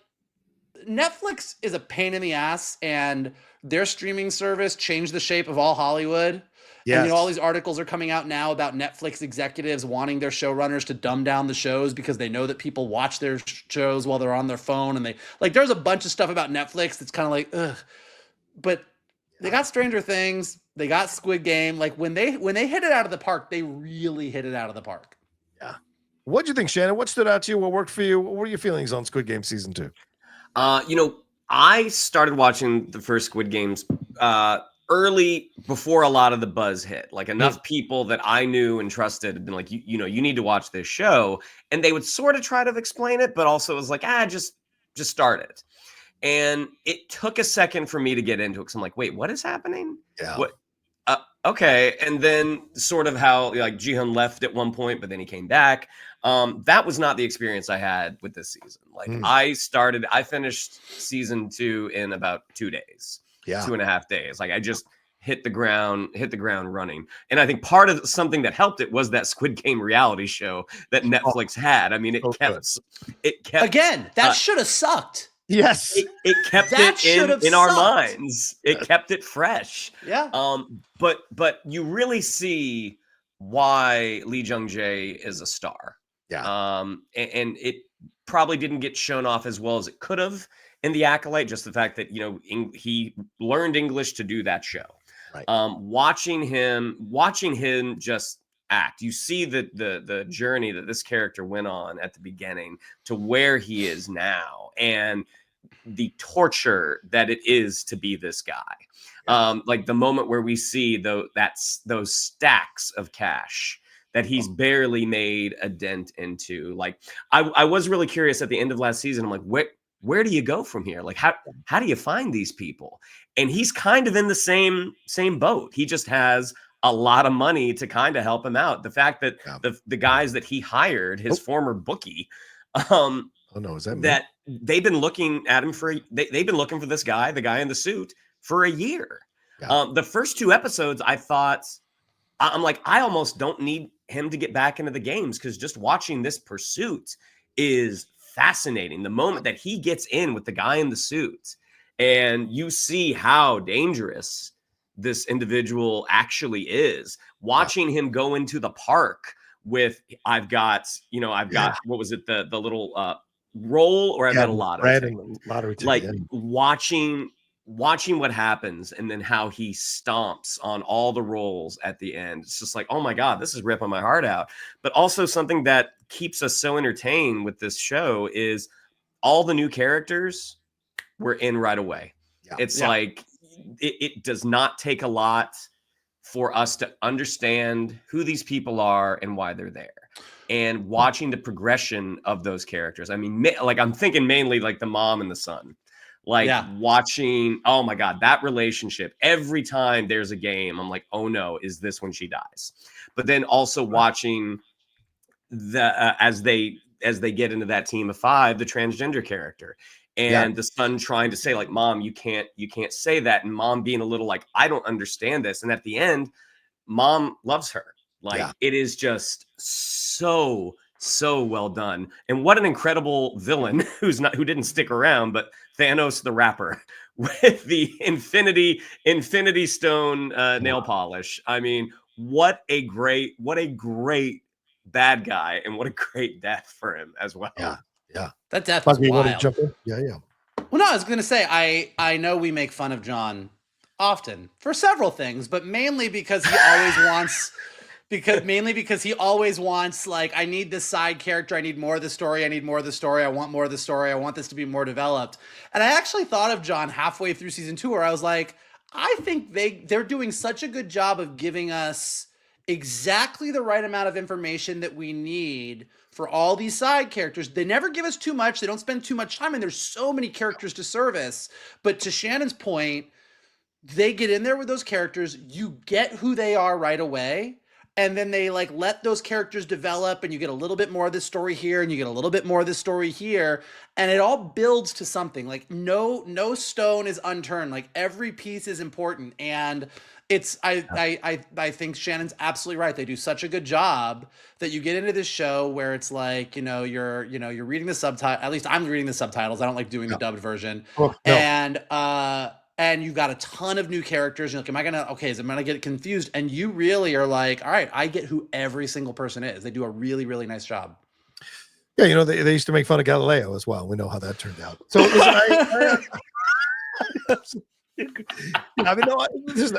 Netflix is a pain in the ass, and their streaming service changed the shape of all Hollywood. And all these articles are coming out now about Netflix executives wanting their showrunners to dumb down the shows because they know that people watch their shows while they're on their phone, and there's a bunch of stuff about Netflix that's kind of like, ugh. But they got Stranger Things, they got Squid Game. Like when they hit it out of the park, they really hit it out of the park. Yeah. What'd you think, Shannon? What stood out to you? What worked for you? What were your feelings on Squid Game season 2? I started watching the first Squid Games early before a lot of the buzz hit. Like enough people that I knew and trusted had been like, you need to watch this show. And they would sort of try to explain it, but also it was like, just start it. And it took a second for me to get into it because I'm like, wait, what is happening? Yeah. What? Okay. And then sort of how like Jihyun left at one point, but then he came back. That was not the experience I had with this season. Like I finished season 2 in about 2 days, 2.5 days. Like I just hit the ground running. And I think part of something that helped it was that Squid Game reality show that Netflix had. I mean, it kept again, that should have sucked. Yes. It kept it in our minds. It kept it fresh. Yeah. But you really see why Lee Jung-jae is a star. Yeah. And it probably didn't get shown off as well as it could have in The Acolyte, just the fact that, he learned English to do that show. Right. Watching him just act, you see the journey that this character went on at the beginning to where he is now, and the torture that it is to be this guy. Like the moment where we see those stacks of cash that he's barely made a dent into. Like I was really curious at the end of last season. I'm like, where do you go from here? Like how do you find these people? And he's kind of in the same boat. He just has a lot of money to kind of help him out. The fact that the guys that he hired, his former bookie, that they've been looking at him they've been looking for this guy, the guy in the suit, for a year. The first 2 episodes, I'm like, I almost don't need him to get back into the games because just watching this pursuit is fascinating. The moment that he gets in with the guy in the suit and you see how dangerous this individual actually is, watching him go into the park with, I've got what was it? The little roll, or I've got a lottery. Like watching what happens and then how he stomps on all the rolls at the end. It's just like, oh my God, this is ripping my heart out. But also something that keeps us so entertained with this show is all the new characters were in right away. It's like, it does not take a lot for us to understand who these people are and why they're there. And watching the progression of those characters. I mean, like I'm thinking mainly like the mom and the son. Like watching, oh my God, that relationship. Every time there's a game, I'm like, oh no, is this when she dies? But then also watching as they get into that team of 5, the transgender character, and the son trying to say like, Mom, you can't say that, and Mom being a little like, I don't understand this, and at the end, Mom loves her. Like it is just so well done. And what an incredible villain who didn't stick around, but Thanos the rapper with the Infinity Stone nail polish. I mean, what a great bad guy, and what a great death for him as well. Yeah. That death was wild. Yeah. Well, no, I was going to say, I know we make fun of John often for several things, but mainly because he always wants... because he always wants, like, I need this side character. I need more of the story. I need more of the story. I want more of the story. I want this to be more developed. And I actually thought of John halfway through season 2 where I was like, I think they're doing such a good job of giving us exactly the right amount of information that we need for all these side characters. They never give us too much. They don't spend too much time. And there's so many characters to service. But to Shannon's point, they get in there with those characters. You get who they are right away. and then they like let those characters develop, and you get a little bit more of this story here, and you get a little bit more of this story here, and it all builds to something. Like no stone is unturned. Like every piece is important, and it's I think Shannon's absolutely right. They do such a good job that you get into this show where it's like, you're reading the subtitle. At least I'm reading the subtitles. I don't like doing the dubbed version. Oh, no. And you've got a ton of new characters. You're like, am I gonna get confused? And you really are like, all right, I get who every single person is. They do a really, really nice job. Yeah, they used to make fun of Galileo as well. We know how that turned out. So I mean, no,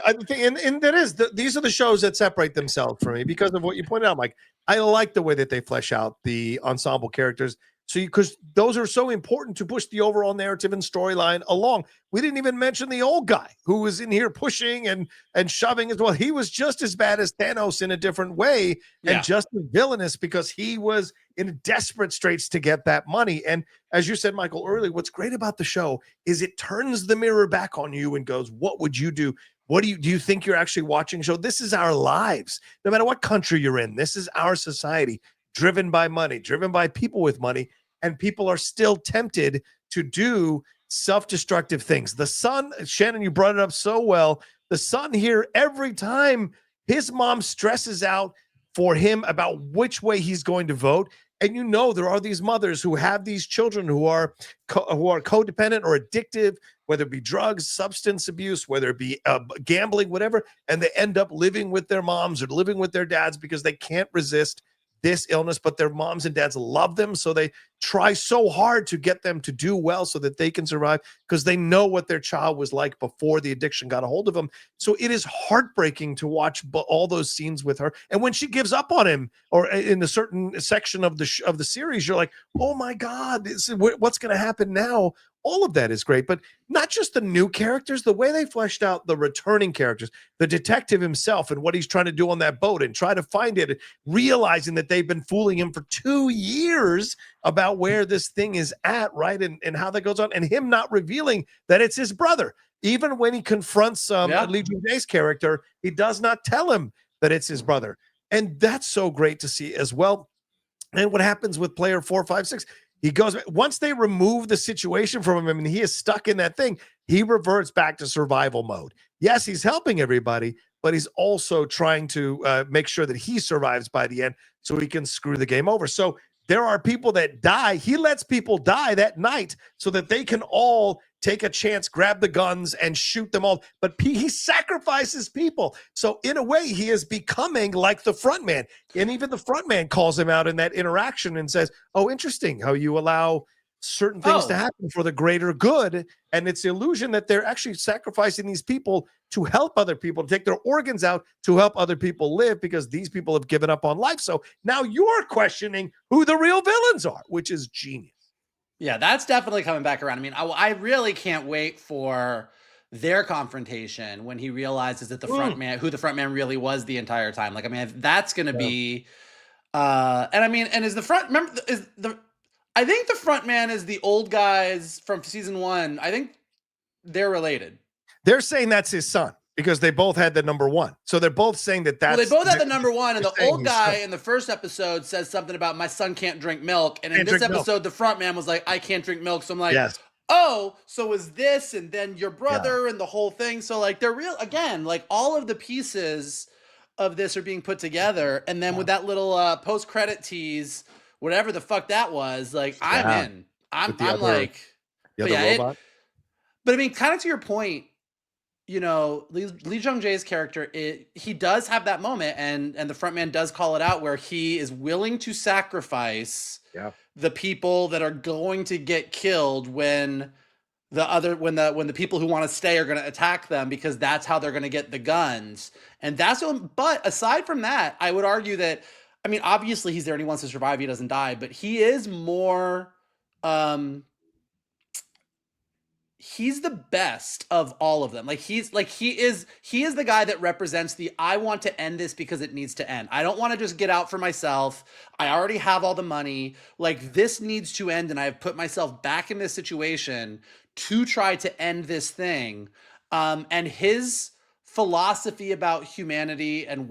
I think, and that is these are the shows that separate themselves from me because of what you pointed out, Mike. I like the way that they flesh out the ensemble characters. So, because those are so important to push the overall narrative and storyline along. We didn't even mention the old guy who was in here pushing and shoving as well. He was just as bad as Thanos in a different way, and just as villainous because he was in desperate straits to get that money. And as you said, Michael, earlier, what's great about the show is it turns the mirror back on you and goes, "What would you do? What do you think you're actually watching a show? This is our lives. No matter what country you're in, this is our society, driven by money, driven by people with money." And people are still tempted to do self-destructive things. The son, Shannon, you brought it up so well. The son here, every time his mom stresses out for him about which way he's going to vote. And there are these mothers who have these children who are codependent or addictive, whether it be drugs, substance abuse, whether it be gambling, whatever. And they end up living with their moms or living with their dads because they can't resist this illness, but their moms and dads love them. So they try so hard to get them to do well so that they can survive because they know what their child was like before the addiction got a hold of them. So it is heartbreaking to watch all those scenes with her. And when she gives up on him or in a certain section of the series, you're like, oh my God, what's going to happen now? All of that is great, but not just the new characters, the way they fleshed out the returning characters, the detective himself and what he's trying to do on that boat and try to find it, realizing that they've been fooling him for 2 years about where this thing is at, right? And how that goes on, and him not revealing that it's his brother. Even when he confronts Lee Jung-jae's character, he does not tell him that it's his brother. And that's so great to see as well. And what happens with player 4, 5, 6? He goes, once they remove the situation from him and he is stuck in that thing, he reverts back to survival mode. Yes, he's helping everybody, but he's also trying to make sure that he survives by the end so he can screw the game over. So there are people that die. He lets people die that night so that they can all take a chance, grab the guns, and shoot them all. But he sacrifices people. So in a way, he is becoming like the front man. And even the front man calls him out in that interaction and says, oh, interesting how you allow certain things to happen for the greater good. And it's the illusion that they're actually sacrificing these people to help other people, to take their organs out to help other people live because these people have given up on life. So now you're questioning who the real villains are, which is genius. Yeah, that's definitely coming back around. I mean, I really can't wait for their confrontation when he realizes that the front man, who the front man really was the entire time. Like, I mean, that's going to be, and I mean, and is the front, remember, I think the front man is the old guys from season 1. I think they're related. They're saying that's his son because they both had the number 1. So they're both saying that that's... Well, they both had the number 1, and the old guy in the first episode says something about my son can't drink milk. And in this episode, the front man was like, I can't drink milk. So I'm like, oh, so is this and then your brother and the whole thing. So like they're real, again, like all of the pieces of this are being put together. And then with that little post-credit tease, whatever the fuck that was, like I'm in. I'm like, but yeah, but I mean, kind of to your point, you know, Lee Jung-jae's character, he does have that moment, and the front man does call it out, where he is willing to sacrifice the people that are going to get killed when the people who want to stay are going to attack them, because that's how they're going to get the guns. And that's what, but aside from that, I would argue that, I mean, obviously he's there and he wants to survive, he doesn't die, but he is more, he's the best of all of them. Like he is the guy that represents I want to end this because it needs to end. I don't want to just get out for myself. I already have all the money. Like, this needs to end, and I have put myself back in this situation to try to end this thing. And his philosophy about humanity and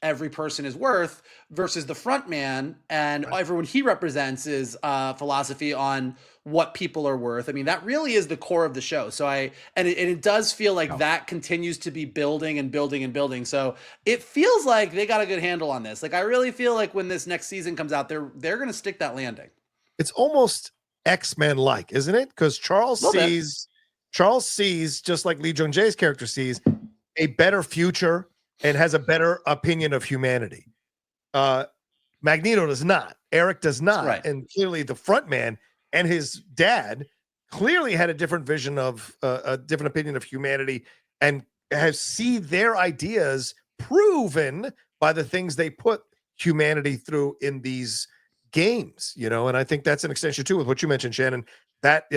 every person is worth versus the front man and everyone he represents is philosophy on what people are worth. I mean, that really is the core of the show. So it does feel like that continues to be building and building and building. So it feels like they got a good handle on this. Like, I really feel like when this next season comes out, they're going to stick that landing. It's almost X-Men like, isn't it? Because Charles sees, just like Lee Jung Jae's character sees, a better future and has a better opinion of humanity. Magneto does not. Eric does not. Right. And clearly the front man and his dad clearly had a different vision of a different opinion of humanity and see their ideas proven by the things they put humanity through in these games, you know. And I think that's an extension too with what you mentioned, Shannon, that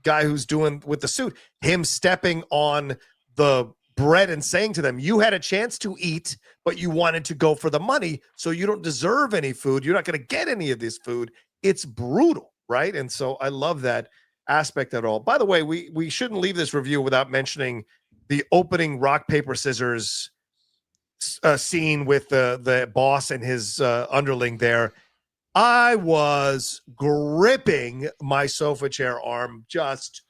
guy who's doing with the suit, him stepping on the bread and saying to them, you had a chance to eat, but you wanted to go for the money, so you don't deserve any food. You're not going to get any of this food. It's brutal, right? And so I love that aspect at all. By the way, we shouldn't leave this review without mentioning the opening rock, paper, scissors scene with the boss and his underling there. I was gripping my sofa chair arm, just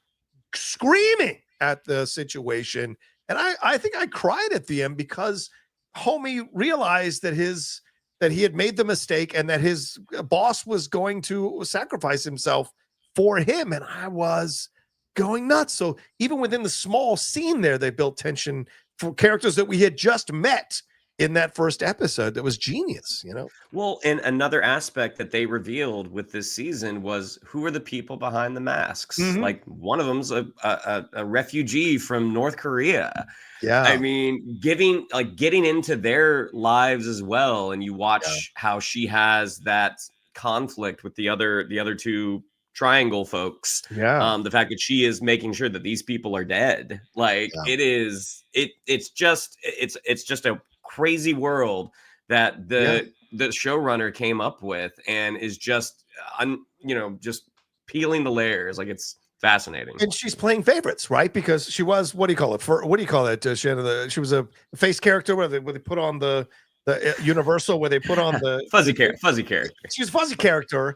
screaming at the situation. And I think I cried at the end because homie realized that he had made the mistake and that his boss was going to sacrifice himself for him. And I was going nuts. So even within the small scene there, they built tension for characters that we had just met in that first episode. That was genius, you know? Well, and another aspect that they revealed with this season was who are the people behind the masks. Like one of them's a refugee from North Korea. Yeah. I mean, getting into their lives as well. And you watch how she has that conflict with the other two triangle folks. Yeah. The fact that she is making sure that these people are dead. Like it's just a crazy world that the showrunner came up with and is just just peeling the layers. Like, it's fascinating. And she's playing favorites, right? Because she was, what do you call it, Shannon? She was a face character where they put on the Universal, where they put on the fuzzy character. She was fuzzy character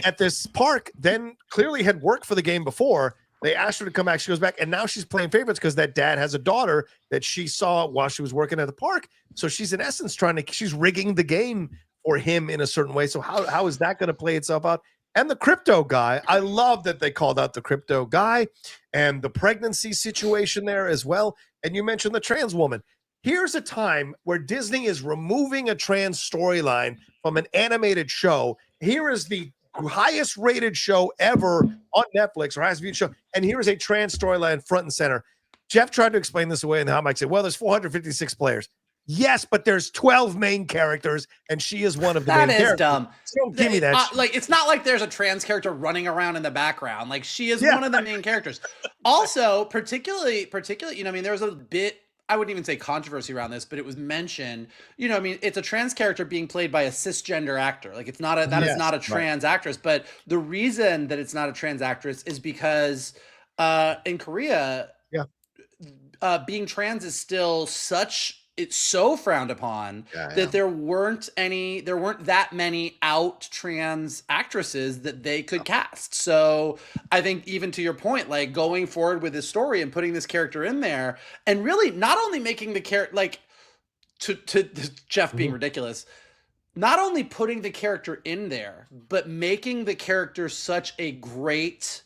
at this park. Then clearly had worked for the game before. They asked her to come back. She goes back, and now she's playing favorites because that dad has a daughter that she saw while she was working at the park. So she's in essence she's rigging the game for him in a certain way. So how is that going to play itself out? And the crypto guy, I love that they called out the crypto guy and the pregnancy situation there as well. And you mentioned the trans woman. Here's a time where Disney is removing a trans storyline from an animated show. Here is the highest rated show ever on Netflix, or highest viewed show, and here is a trans storyline front and center. Jeff tried to explain this away, and the hot mic said, well, there's 456 players. Yes, but there's 12 main characters, and she is one of the main characters. That is dumb. So give me that. Like, it's not like there's a trans character running around in the background. Like, she is one of the main characters. Also, particularly, you know, I mean, there was a bit, I wouldn't even say controversy around this, but it was mentioned, you know, I mean, it's a trans character being played by a cisgender actor. Like, it's not is not a trans actress, but the reason that it's not a trans actress is because in Korea, being trans is still it's so frowned upon that there weren't that many out trans actresses that they could cast. So I think, even to your point, like, going forward with this story and putting this character in there, and really not only making the character, like, to Jeff being ridiculous, not only putting the character in there, but making the character such a great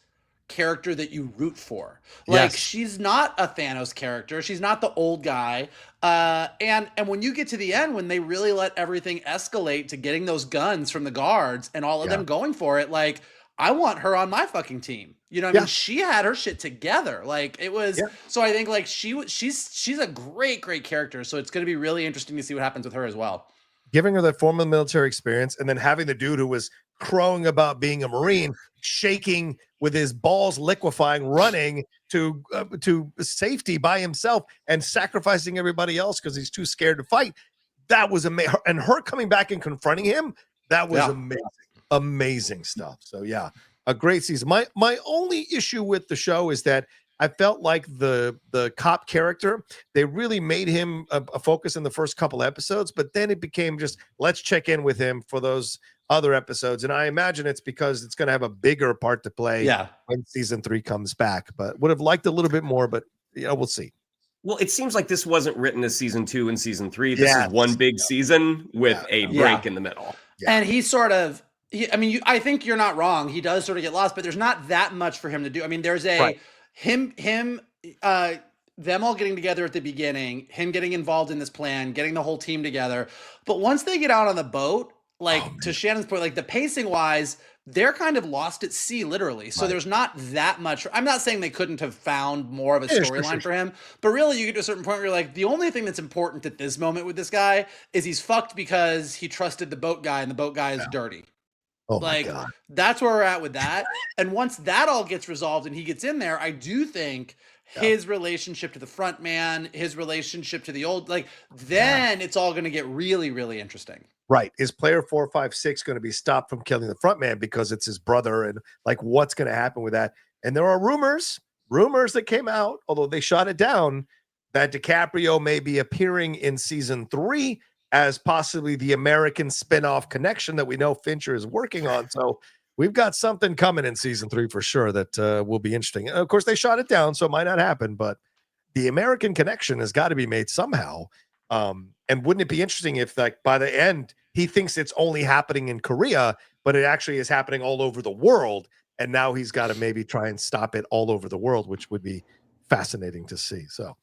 character that you root for. Like, she's not a Thanos character. She's not the old guy. And when you get to the end, when they really let everything escalate to getting those guns from the guards and all of them going for it, like, I want her on my fucking team. You know what I mean? She had her shit together. Like, it was, so I think, like, she's a great character. So it's going to be really interesting to see what happens with her as well. Giving her that formal military experience, and then having the dude who was crowing about being a Marine, shaking with his balls liquefying, running to safety by himself and sacrificing everybody else because he's too scared to fight. That was amazing. And her coming back and confronting him, that was amazing stuff. So a great season. My only issue with the show is that I felt like the cop character, they really made him a focus in the first couple episodes, but then it became just let's check in with him for those other episodes. And I imagine it's because it's going to have a bigger part to play when season 3 comes back. But would have liked a little bit more, but we'll see. Well, it seems like this wasn't written as season 2 and season 3. This is one big season with a break in the middle. And he sort of, I think you're not wrong. He does sort of get lost, but there's not that much for him to do. I mean, there's them all getting together at the beginning, him getting involved in this plan, getting the whole team together. But once they get out on the boat, to Shannon's point, like the pacing wise, they're kind of lost at sea, literally. So there's not that much. I'm not saying they couldn't have found more of a storyline for him, but really you get to a certain point where you're like, the only thing that's important at this moment with this guy is he's fucked because he trusted the boat guy and the boat guy is dirty. Oh my God. That's where we're at with that. And once that all gets resolved and he gets in there, I do think his relationship to the front man, his relationship to the old, then it's all going to get really, really interesting. Right. Is player 456 going to be stopped from killing the front man because it's his brother? And what's going to happen with that? And there are rumors that came out, although they shot it down, that DiCaprio may be appearing in season 3 as possibly the American spinoff connection that we know Fincher is working on. So we've got something coming in season 3 for sure that will be interesting. And of course, they shot it down, so it might not happen, but the American connection has got to be made somehow. And wouldn't it be interesting if by the end he thinks it's only happening in Korea, but it actually is happening all over the world. And now he's got to maybe try and stop it all over the world, which would be fascinating to see. So,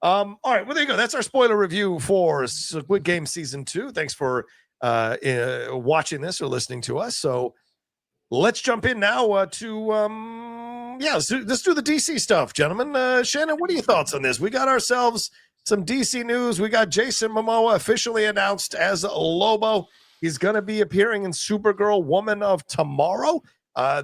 all right, well, there you go. That's our spoiler review for Squid Game season 2. Thanks for watching this or listening to us. So let's jump in now let's do the DC stuff, gentlemen. Shannon, what are your thoughts on this? We got ourselves some DC news. We got Jason Momoa officially announced as Lobo. He's going to be appearing in Supergirl Woman of Tomorrow.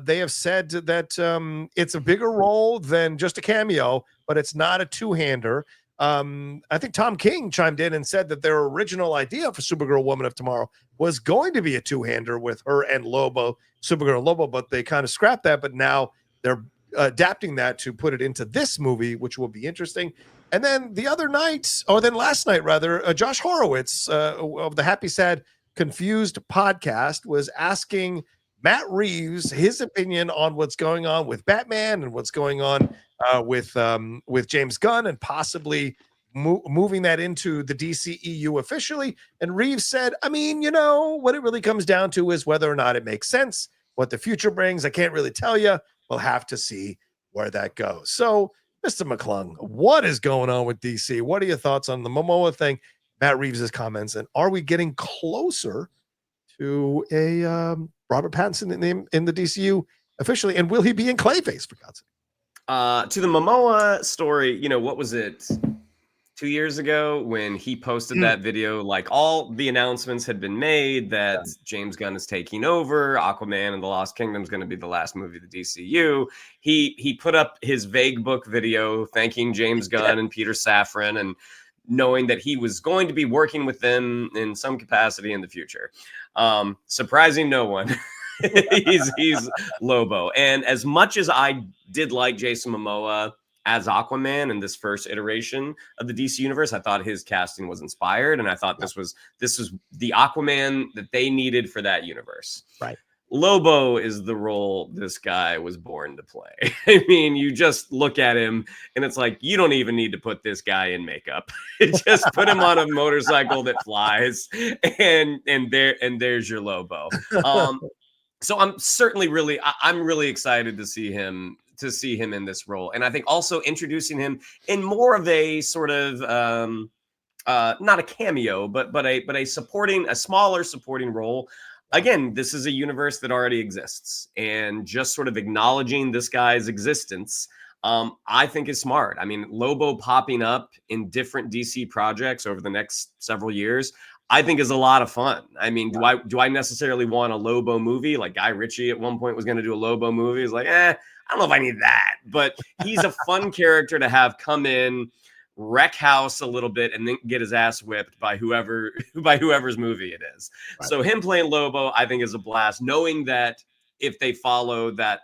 They have said that it's a bigger role than just a cameo, but it's not a two-hander. I think Tom King chimed in and said that their original idea for Supergirl Woman of Tomorrow was going to be a two-hander with her and Lobo, Supergirl and Lobo, but they kind of scrapped that. But now they're adapting that to put it into this movie, which will be interesting. And then last night, Josh Horowitz of the Happy Sad Confused podcast was asking Matt Reeves his opinion on what's going on with Batman and what's going on with James Gunn and possibly moving that into the DCEU officially. And Reeves said, what it really comes down to is whether or not it makes sense, what the future brings. I can't really tell you. We'll have to see where that goes. So, Mr. McClung, what is going on with DC? What are your thoughts on the Momoa thing, Matt Reeves' comments, and are we getting closer to a Robert Pattinson in the DCU officially? And will he be in Clayface, for God's sake? To the Momoa story, what was it? 2 years ago when he posted that video, all the announcements had been made that James Gunn is taking over. Aquaman and the Lost Kingdom is going to be the last movie of the DCU. He put up his vague book video thanking James Gunn and Peter Safran and knowing that he was going to be working with them in some capacity in the future. Surprising no one. he's Lobo. And as much as I did like Jason Momoa as Aquaman in this first iteration of the DC universe, I thought his casting was inspired, and I thought this was the Aquaman that they needed for that universe. Right. Lobo is the role this guy was born to play. I mean, you just look at him and it's like, you don't even need to put this guy in makeup. Just put him on a motorcycle that flies and there's your Lobo. So I'm certainly I'm really excited to see him in this role. And I think also introducing him in more of a sort of not a cameo, but a smaller supporting role. Again, this is a universe that already exists, and just sort of acknowledging this guy's existence, I think is smart. I mean, Lobo popping up in different DC projects over the next several years, I think is a lot of fun. I mean, do I necessarily want a Lobo movie? Like Guy Ritchie at one point was going to do a Lobo movie. He's like, I don't know if I need that, but he's a fun character to have come in, wreck house a little bit, and then get his ass whipped by whoever's movie it is. Right. So him playing Lobo, I think, is a blast. Knowing that if they follow that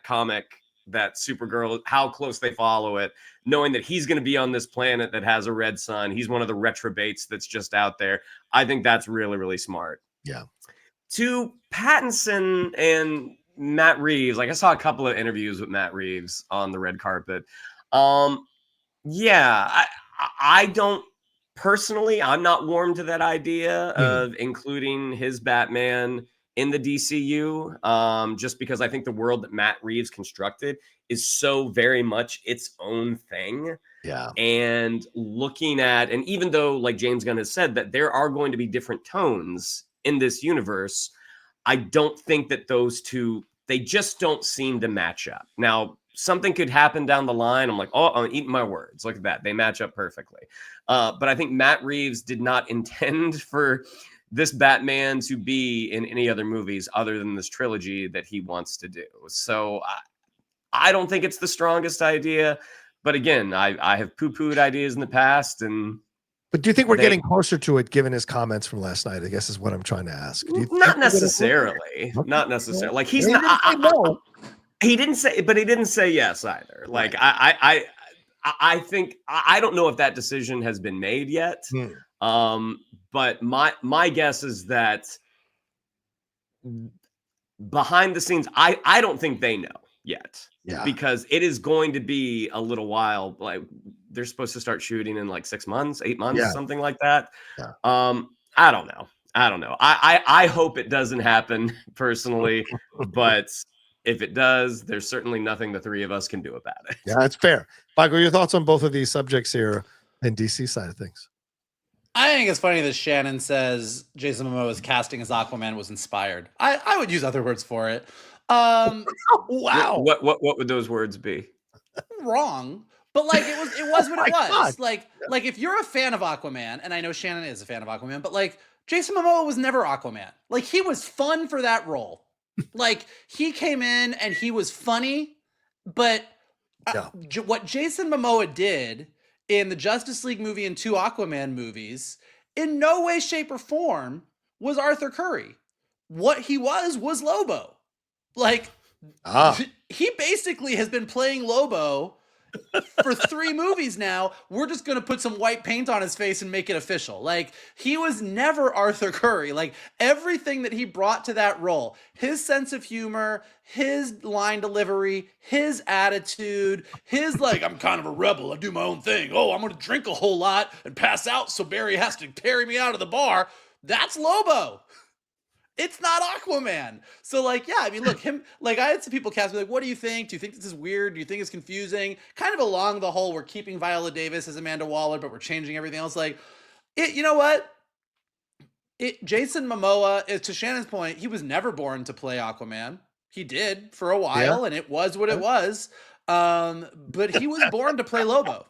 comic Supergirl, how close they follow it, knowing that he's going to be on this planet that has a red sun. He's one of the retrobates that's just out there. I think that's really, really smart. Yeah. To Pattinson and Matt Reeves, like I saw a couple of interviews with Matt Reeves on the red carpet. Yeah, I don't personally, I'm not warm to that idea of including his Batman in the DCU, just because I think the world that Matt Reeves constructed is so very much its own thing. Yeah. And looking at, and even though like James Gunn has said that there are going to be different tones in this universe, I don't think that those two, they just don't seem to match up. Now, something could happen down the line. I'm like, oh, I'm eating my words. Look at that. They match up perfectly. But I think Matt Reeves did not intend for this Batman to be in any other movies other than this trilogy that he wants to do. So I don't think it's the strongest idea. But again, I have poo-pooed ideas in the past. But do you think we're getting closer to it given his comments from last night? I guess is what I'm trying to ask. Not necessarily. Not necessarily. Like he's not. No. He didn't say, but he didn't say yes either. Like I think I don't know if that decision has been made yet. But my guess is that behind the scenes, I don't think they know yet. Yeah. Because it is going to be a little while. Like they're supposed to start shooting in like 6 months, 8 months, something like that. Yeah. I don't know. I hope it doesn't happen personally, but if it does, there's certainly nothing the three of us can do about it. Yeah, that's fair. Michael, your thoughts on both of these subjects here in DC side of things? I think it's funny that Shannon says Jason Momoa's casting as Aquaman was inspired. I would use other words for it. Wow. What would those words be? Wrong. But like it was what it was. God. Like if you're a fan of Aquaman, and I know Shannon is a fan of Aquaman, but like Jason Momoa was never Aquaman. Like he was fun for that role. Like he came in and he was funny, but what Jason Momoa did in the Justice League movie and 2 Aquaman movies in no way, shape, or form was Arthur Curry. What he was Lobo. Like he basically has been playing Lobo for 3 movies now. We're just going to put some white paint on his face and make it official. Like he was never Arthur Curry. Like everything that he brought to that role, his sense of humor, his line delivery, his attitude, his like, I'm kind of a rebel. I do my own thing. Oh, I'm going to drink a whole lot and pass out so Barry has to carry me out of the bar. That's Lobo. It's not Aquaman. So like, yeah, I mean, look, him, like I had some people cast me like, what do you think? Do you think this is weird? Do you think it's confusing? Kind of along the whole, we're keeping Viola Davis as Amanda Waller, but we're changing everything else. Like you know what? Jason Momoa, to Shannon's point, he was never born to play Aquaman. He did for a while and it was what it was. But he was born to play Lobo.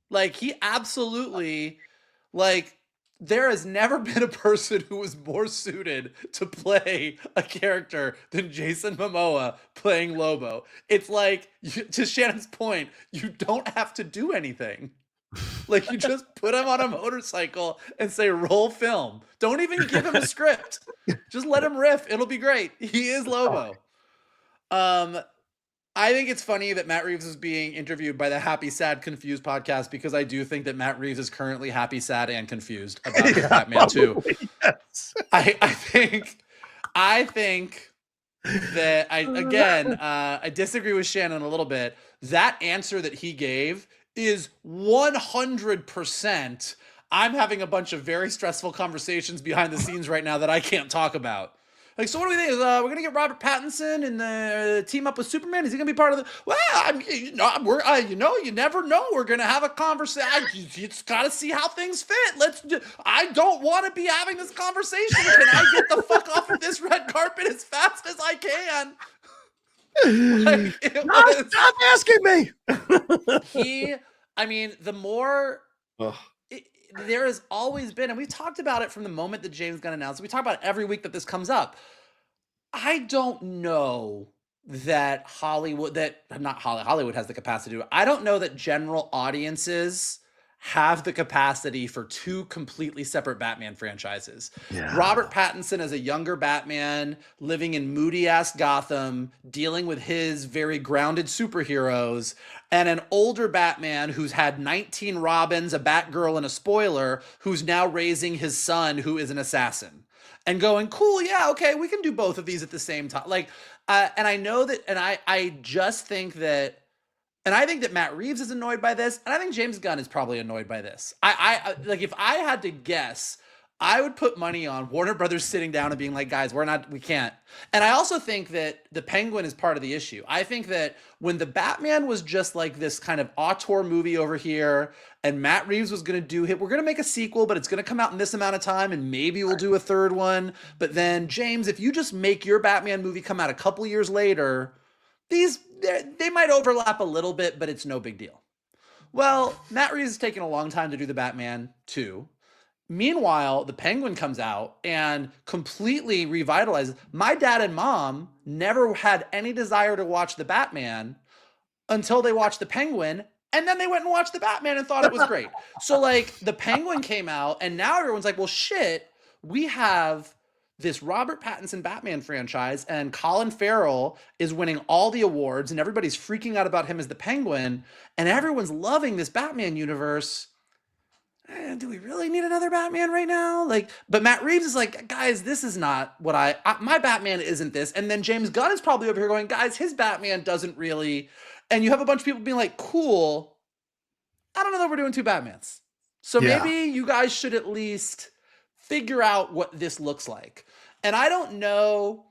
Like he absolutely like, there has never been a person who was more suited to play a character than Jason Momoa playing Lobo. It's like, to Shannon's point, you don't have to do anything. Like you just put him on a motorcycle and say, roll film. Don't even give him a script. Just let him riff. It'll be great. He is Lobo. I think it's funny that Matt Reeves is being interviewed by the Happy, Sad, Confused podcast because I do think that Matt Reeves is currently happy, sad, and confused about Batman 2. Yes. I think that I disagree with Shannon a little bit. That answer that he gave is 100%. I'm having a bunch of very stressful conversations behind the scenes right now that I can't talk about. Like, so what do we think? We're going to get Robert Pattinson and team up with Superman? Is he going to be part of the... Well, you never know. We're going to have a conversation. You just got to see how things fit. I don't want to be having this conversation. Can I get the fuck off of this red carpet as fast as I can? Like, stop asking me. The more... there has always been, and we've talked about it from the moment that James Gunn announced it. We talk about it every week that this comes up. I don't know that Hollywood has the capacity to do it. I don't know that general audiences have the capacity for two completely separate Batman franchises. Yeah. Robert Pattinson as a younger Batman, living in moody ass Gotham, dealing with his very grounded superheroes, and an older Batman who's had 19 Robins, a Batgirl, and a spoiler, who's now raising his son who is an assassin. And going, cool, yeah, okay, we can do both of these at the same time. Like, and I know that, and I just think that, and I think that Matt Reeves is annoyed by this, and I think James Gunn is probably annoyed by this. I like, if I had to guess, I would put money on Warner Brothers sitting down and being like, guys, we can't. And I also think that the Penguin is part of the issue. I think that when the Batman was just like this kind of auteur movie over here, and Matt Reeves was going to do it, we're going to make a sequel, but it's going to come out in this amount of time, and maybe we'll do a third one. But then, James, if you just make your Batman movie come out a couple years later, they might overlap a little bit, but it's no big deal. Well, Matt Reeves has taken a long time to do the Batman 2. Meanwhile, the Penguin comes out and completely revitalizes. My dad and mom never had any desire to watch the Batman until they watched the Penguin, and then they went and watched the Batman and thought it was great. So like the Penguin came out, and now everyone's like, well, shit, we have this Robert Pattinson Batman franchise, and Colin Farrell is winning all the awards, and everybody's freaking out about him as the Penguin, and everyone's loving this Batman universe. Do we really need another Batman right now? Like, but Matt Reeves is like, guys, this is not what my Batman isn't this. And then James Gunn is probably over here going, guys, his Batman doesn't really. And you have a bunch of people being like, cool, I don't know that we're doing two Batmans. So maybe you guys should at least figure out what this looks like. And I don't know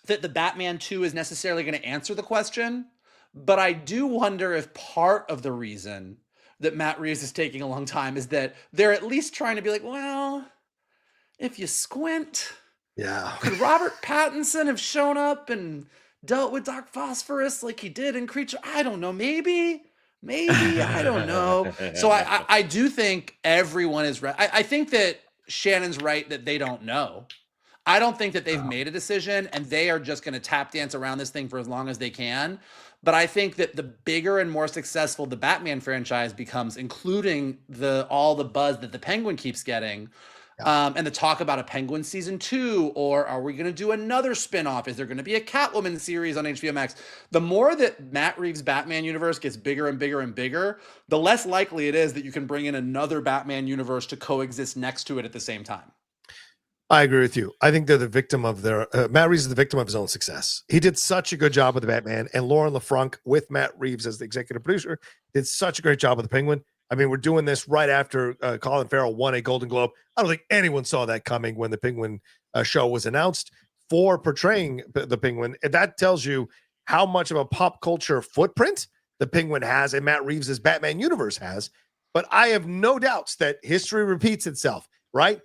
that the Batman 2 is necessarily going to answer the question, but I do wonder if part of the reason that Matt Reeves is taking a long time is that they're at least trying to be like, well, if you squint, could Robert Pattinson have shown up and dealt with Dark Phosphorus like he did in Creature? I don't know. Maybe, I don't know. So I do think everyone is right. I think that Shannon's right that they don't know. I don't think that they've made a decision, and they are just going to tap dance around this thing for as long as they can. But I think that the bigger and more successful the Batman franchise becomes, including all the buzz that the Penguin keeps getting, and the talk about a Penguin season 2, or are we going to do another spinoff? Is there going to be a Catwoman series on HBO Max? The more that Matt Reeves' Batman universe gets bigger and bigger and bigger, the less likely it is that you can bring in another Batman universe to coexist next to it at the same time. I agree with you. I think they're the victim of their Matt Reeves is the victim of his own success. He did such a good job with the Batman, and Lauren LaFranc with Matt Reeves as the executive producer did such a great job with the Penguin. I mean, we're doing this right after Colin Farrell won a Golden Globe. I don't think anyone saw that coming when the Penguin show was announced for portraying the Penguin. And that tells you how much of a pop culture footprint the Penguin has and Matt Reeves' Batman universe has. But I have no doubts that history repeats itself, right?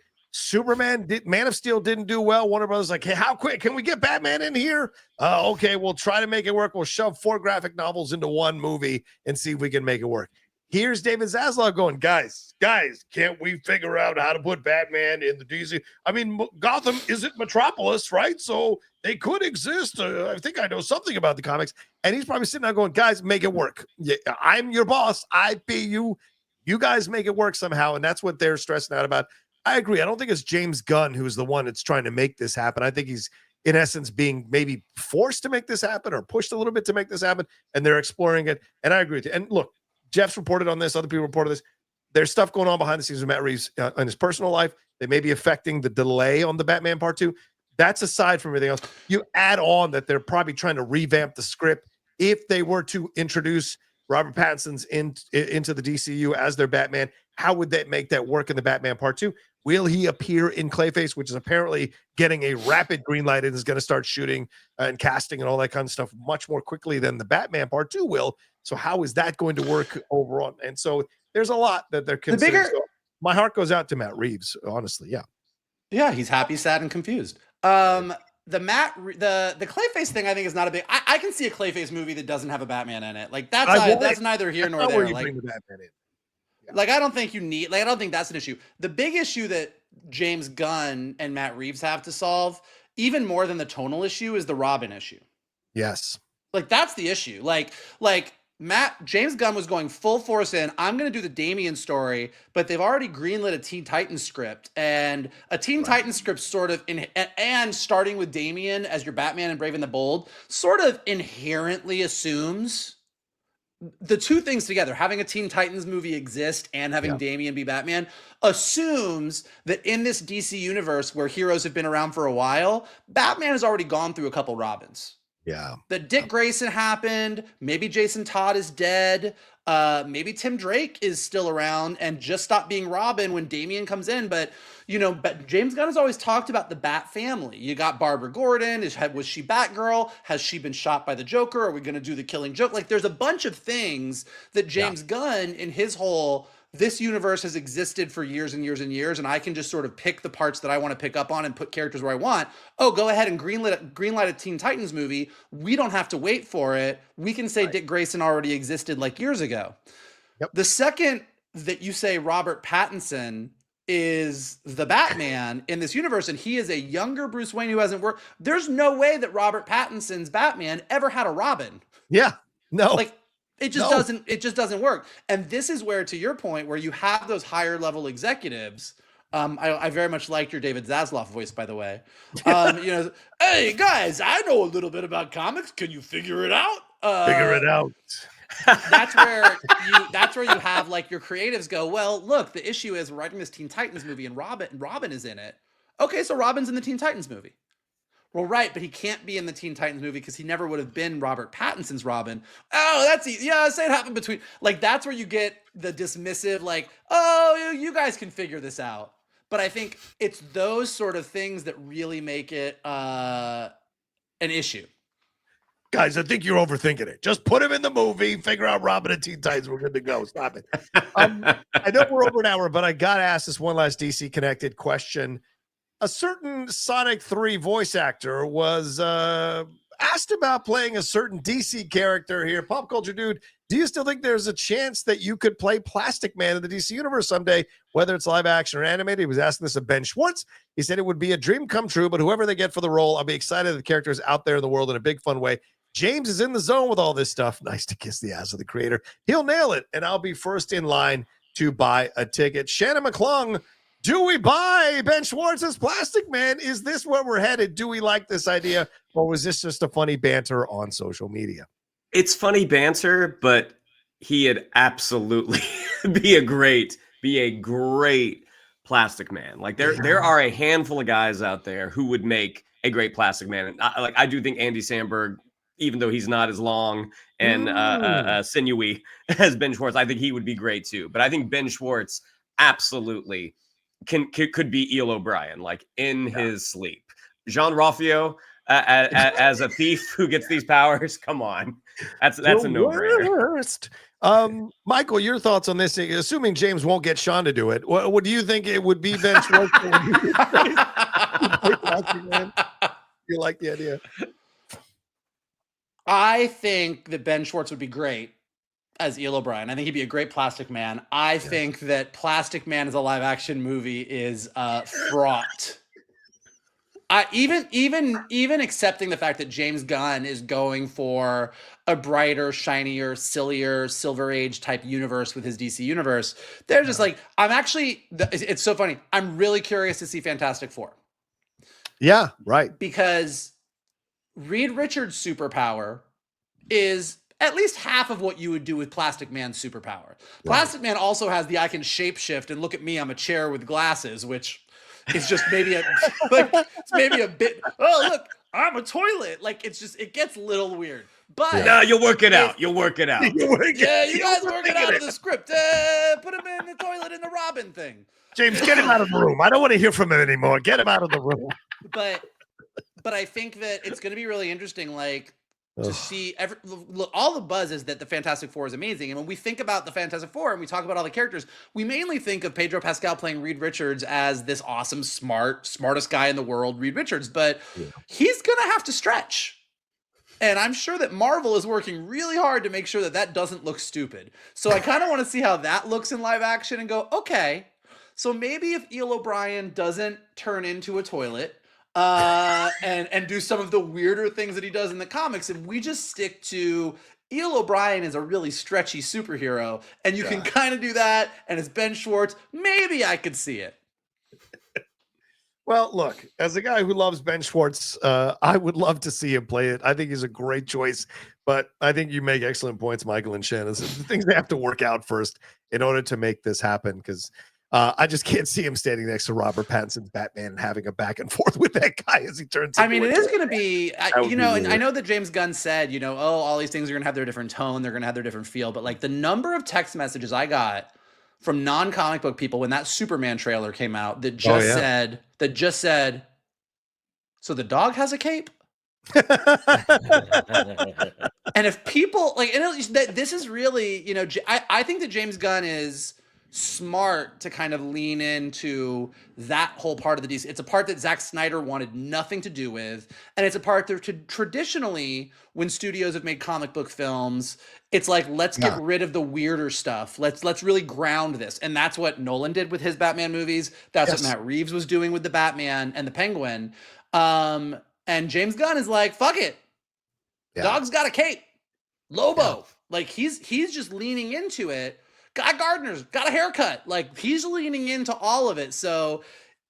Man of Steel didn't do well. Warner Brothers like, hey, how quick can we get Batman in here? Okay, we'll try to make it work. We'll shove 4 graphic novels into one movie and see if we can make it work. Here's David Zaslav going, guys, can't we figure out how to put Batman in the DC? I mean, Gotham isn't Metropolis, right? So they could exist. I think I know something about the comics. And he's probably sitting there going, guys, make it work. Yeah, I'm your boss. I pay you. You guys make it work somehow. And that's what they're stressing out about. I agree. I don't think it's James Gunn who's the one that's trying to make this happen. I think he's, in essence, being maybe forced to make this happen or pushed a little bit to make this happen, and they're exploring it. And I agree with you. And look, Jeff's reported on this. Other people reported this. There's stuff going on behind the scenes with Matt Reeves in his personal life. They may be affecting the delay on the Batman Part 2. That's aside from everything else. You add on that they're probably trying to revamp the script. If they were to introduce Robert Pattinson's into the DCU as their Batman, how would that make that work in the Batman Part 2? Will he appear in Clayface, which is apparently getting a rapid green light and is going to start shooting and casting and all that kind of stuff much more quickly than the Batman Part 2 will? So how is that going to work overall? And so there's a lot that they're considering. So my heart goes out to Matt Reeves, honestly. Yeah, he's happy, sad, and confused. The Clayface thing, I think, is not a big. I can see a Clayface movie that doesn't have a Batman in it. Like that's neither here nor there. Like, bring the Batman in. Like, I don't think you need, like, I don't think that's an issue. The big issue that James Gunn and Matt Reeves have to solve, even more than the tonal issue, is the Robin issue. Yes. Like, that's the issue. Like James Gunn was going full force in, I'm going to do the Damian story, but they've already greenlit a Teen Titans script. And a Teen Titans script sort of, and starting with Damian as your Batman and Brave and the Bold, sort of inherently assumes the two things together, having a Teen Titans movie exist and having Damian be Batman, assumes that in this DC universe where heroes have been around for a while, Batman has already gone through a couple Robins. Yeah. That Dick Grayson happened. Maybe Jason Todd is dead. Maybe Tim Drake is still around and just stopped being Robin when Damian comes in. But, but James Gunn has always talked about the Bat family. You got Barbara Gordon. Was she Batgirl? Has she been shot by the Joker? Are we going to do the Killing Joke? Like, there's a bunch of things that James Gunn in his whole... This universe has existed for years and years and years, and I can just sort of pick the parts that I want to pick up on and put characters where I want. Oh, go ahead and greenlight a Teen Titans movie. We don't have to wait for it. We can say Dick Grayson already existed like years ago. Yep. The second that you say Robert Pattinson is the Batman in this universe, and he is a younger Bruce Wayne who hasn't worked, there's no way that Robert Pattinson's Batman ever had a Robin. Yeah, no. Like, it just doesn't work. And this is where, to your point, where you have those higher level executives. I very much liked your David Zaslav voice, by the way. Hey guys, I know a little bit about comics. Can you figure it out? Figure it out. That's where you have like your creatives go, well, look, the issue is we're writing this Teen Titans movie and Robin is in it. Okay, so Robin's in the Teen Titans movie. Well, right, but he can't be in the Teen Titans movie because he never would have been Robert Pattinson's Robin. Oh, that's easy. Yeah, say it happened between. Like, that's where you get the dismissive, like, oh, you guys can figure this out. But I think it's those sort of things that really make it an issue. Guys, I think you're overthinking it. Just put him in the movie, figure out Robin and Teen Titans. We're good to go. Stop it. I know we're over an hour, but I got to ask this one last DC connected question. A certain Sonic 3 voice actor was asked about playing a certain DC character here. Pop culture dude, do you still think there's a chance that you could play Plastic Man in the DC universe someday, whether it's live action or animated? He was asking this of Ben Schwartz. He said it would be a dream come true, but whoever they get for the role, I'll be excited that the character is out there in the world in a big, fun way. James is in the zone with all this stuff. Nice to kiss the ass of the creator. He'll nail it, and I'll be first in line to buy a ticket. Shannon McClung, do we buy Ben Schwartz's Plastic Man? Is this where we're headed? Do we like this idea, or was this just a funny banter on social media? It's funny banter, but he'd absolutely be a great Plastic Man. Like there are a handful of guys out there who would make a great Plastic Man. And I do think Andy Samberg, even though he's not as long and sinewy as Ben Schwartz, I think he would be great too. But I think Ben Schwartz absolutely could be Eel O'Brien, like in his sleep. Jean Ralphio as a thief who gets these powers. Come on, that's a no-brainer. Michael, your thoughts on this? Assuming James won't get Sean to do it, what do you think it would be? Ben Schwartz? You like the idea? I think that Ben Schwartz would be great as Eel O'Brien. I think he'd be a great Plastic Man. I think that Plastic Man as a live action movie is fraught. Even accepting the fact that James Gunn is going for a brighter, shinier, sillier, Silver Age type universe with his DC universe, they're just like, it's so funny. I'm really curious to see Fantastic Four. Yeah, right. Because Reed Richards' superpower is at least half of what you would do with Plastic Man's superpower. Plastic Man also has the I can shapeshift and look at me, I'm a chair with glasses, which is just maybe it's maybe a bit, oh, look, I'm a toilet. Like, it gets a little weird. But no, you'll work it out. You'll work it out. You guys work it out of the script. Put him in the toilet in the Robin thing. James, get him out of the room. I don't want to hear from him anymore. Get him out of the room. But I think that it's going to be really interesting, like, to see look, all the buzz is that the Fantastic Four is amazing. And when we think about the Fantastic Four and we talk about all the characters, we mainly think of Pedro Pascal playing Reed Richards as this awesome, smartest guy in the world, Reed Richards. But he's going to have to stretch. And I'm sure that Marvel is working really hard to make sure that that doesn't look stupid. So I kind of want to see how that looks in live action and go, okay, so maybe if Eel O'Brien doesn't turn into a toilet, and do some of the weirder things that he does in the comics, and we just stick to Eel O'Brien is a really stretchy superhero, and you can kind of do that, and it's Ben Schwartz. Maybe I could see it. Well, look, as a guy who loves Ben Schwartz, I would love to see him play it. I think he's a great choice, but I think you make excellent points, Michael and Shannon. The things they have to work out first in order to make this happen, because I just can't see him standing next to Robert Pattinson's Batman and having a back and forth with that guy as he turns. I mean, it is going to be, and I know that James Gunn said, all these things are going to have their different tone, they're going to have their different feel, but like the number of text messages I got from non-comic book people when that Superman trailer came out that just said, so the dog has a cape? And if people like, this is really, I think that James Gunn is smart to kind of lean into that whole part of the DC. It's a part that Zack Snyder wanted nothing to do with, and it's a part that traditionally, when studios have made comic book films, it's like, let's get rid of the weirder stuff. Let's really ground this, and that's what Nolan did with his Batman movies. That's what Matt Reeves was doing with the Batman and the Penguin. And James Gunn is like, fuck it, dog's got a cape, Lobo. Like he's just leaning into it. Guy Gardner's got a haircut. Like he's leaning into all of it. So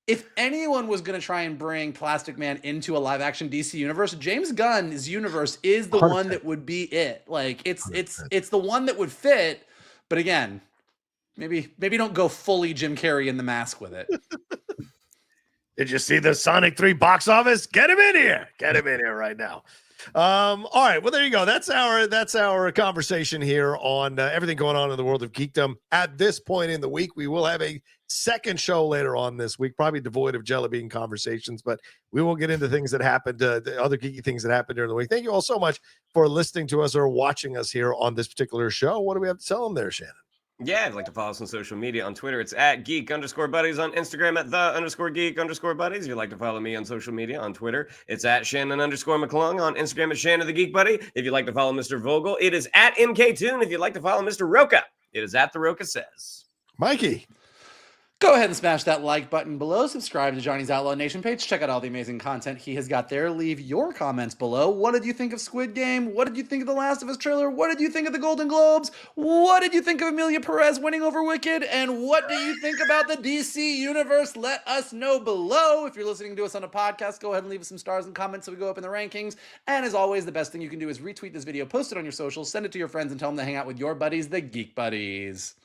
if anyone was going to try and bring Plastic Man into a live action DC universe, James Gunn's universe is the 100%. One that would be it. Like it's the one that would fit. But again, maybe don't go fully Jim Carrey in The Mask with it. Did you see the Sonic 3 box office? Get him in here. Get him in here right now. All right. Well, there you go. That's our conversation here on everything going on in the world of geekdom. At this point in the week, we will have a second show later on this week, probably devoid of jelly bean conversations, but we will get into things that happened, the other geeky things that happened during the week. Thank you all so much for listening to us or watching us here on this particular show. What do we have to tell them there, Shannon? Yeah, if you'd like to follow us on social media, on Twitter, it's at geek_buddies, on Instagram at the_geek_buddies. If you'd like to follow me on social media, on Twitter, it's at Shannon_McClung, on Instagram, it's Shannon the Geek Buddy. If you'd like to follow Mr. Vogel, it is at MKToon. If you'd like to follow Mr. Roca, it is at The Roca Says. Mikey. Go ahead and smash that like button below. Subscribe to Johnny's Outlaw Nation page. Check out all the amazing content he has got there. Leave your comments below. What did you think of Squid Game? What did you think of the Last of Us trailer? What did you think of the Golden Globes? What did you think of Emilia Perez winning over Wicked? And what do you think about the DC universe? Let us know below. If you're listening to us on a podcast, go ahead and leave us some stars and comments so we go up in the rankings. And as always, the best thing you can do is retweet this video, post it on your socials, send it to your friends, and tell them to hang out with your buddies, the Geek Buddies.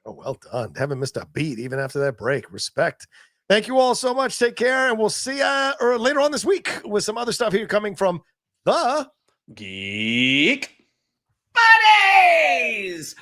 Oh, well done. Haven't missed a beat even after that break. Respect. Thank you all so much. Take care, and we'll see you later on this week with some other stuff here coming from the Geek Buddies.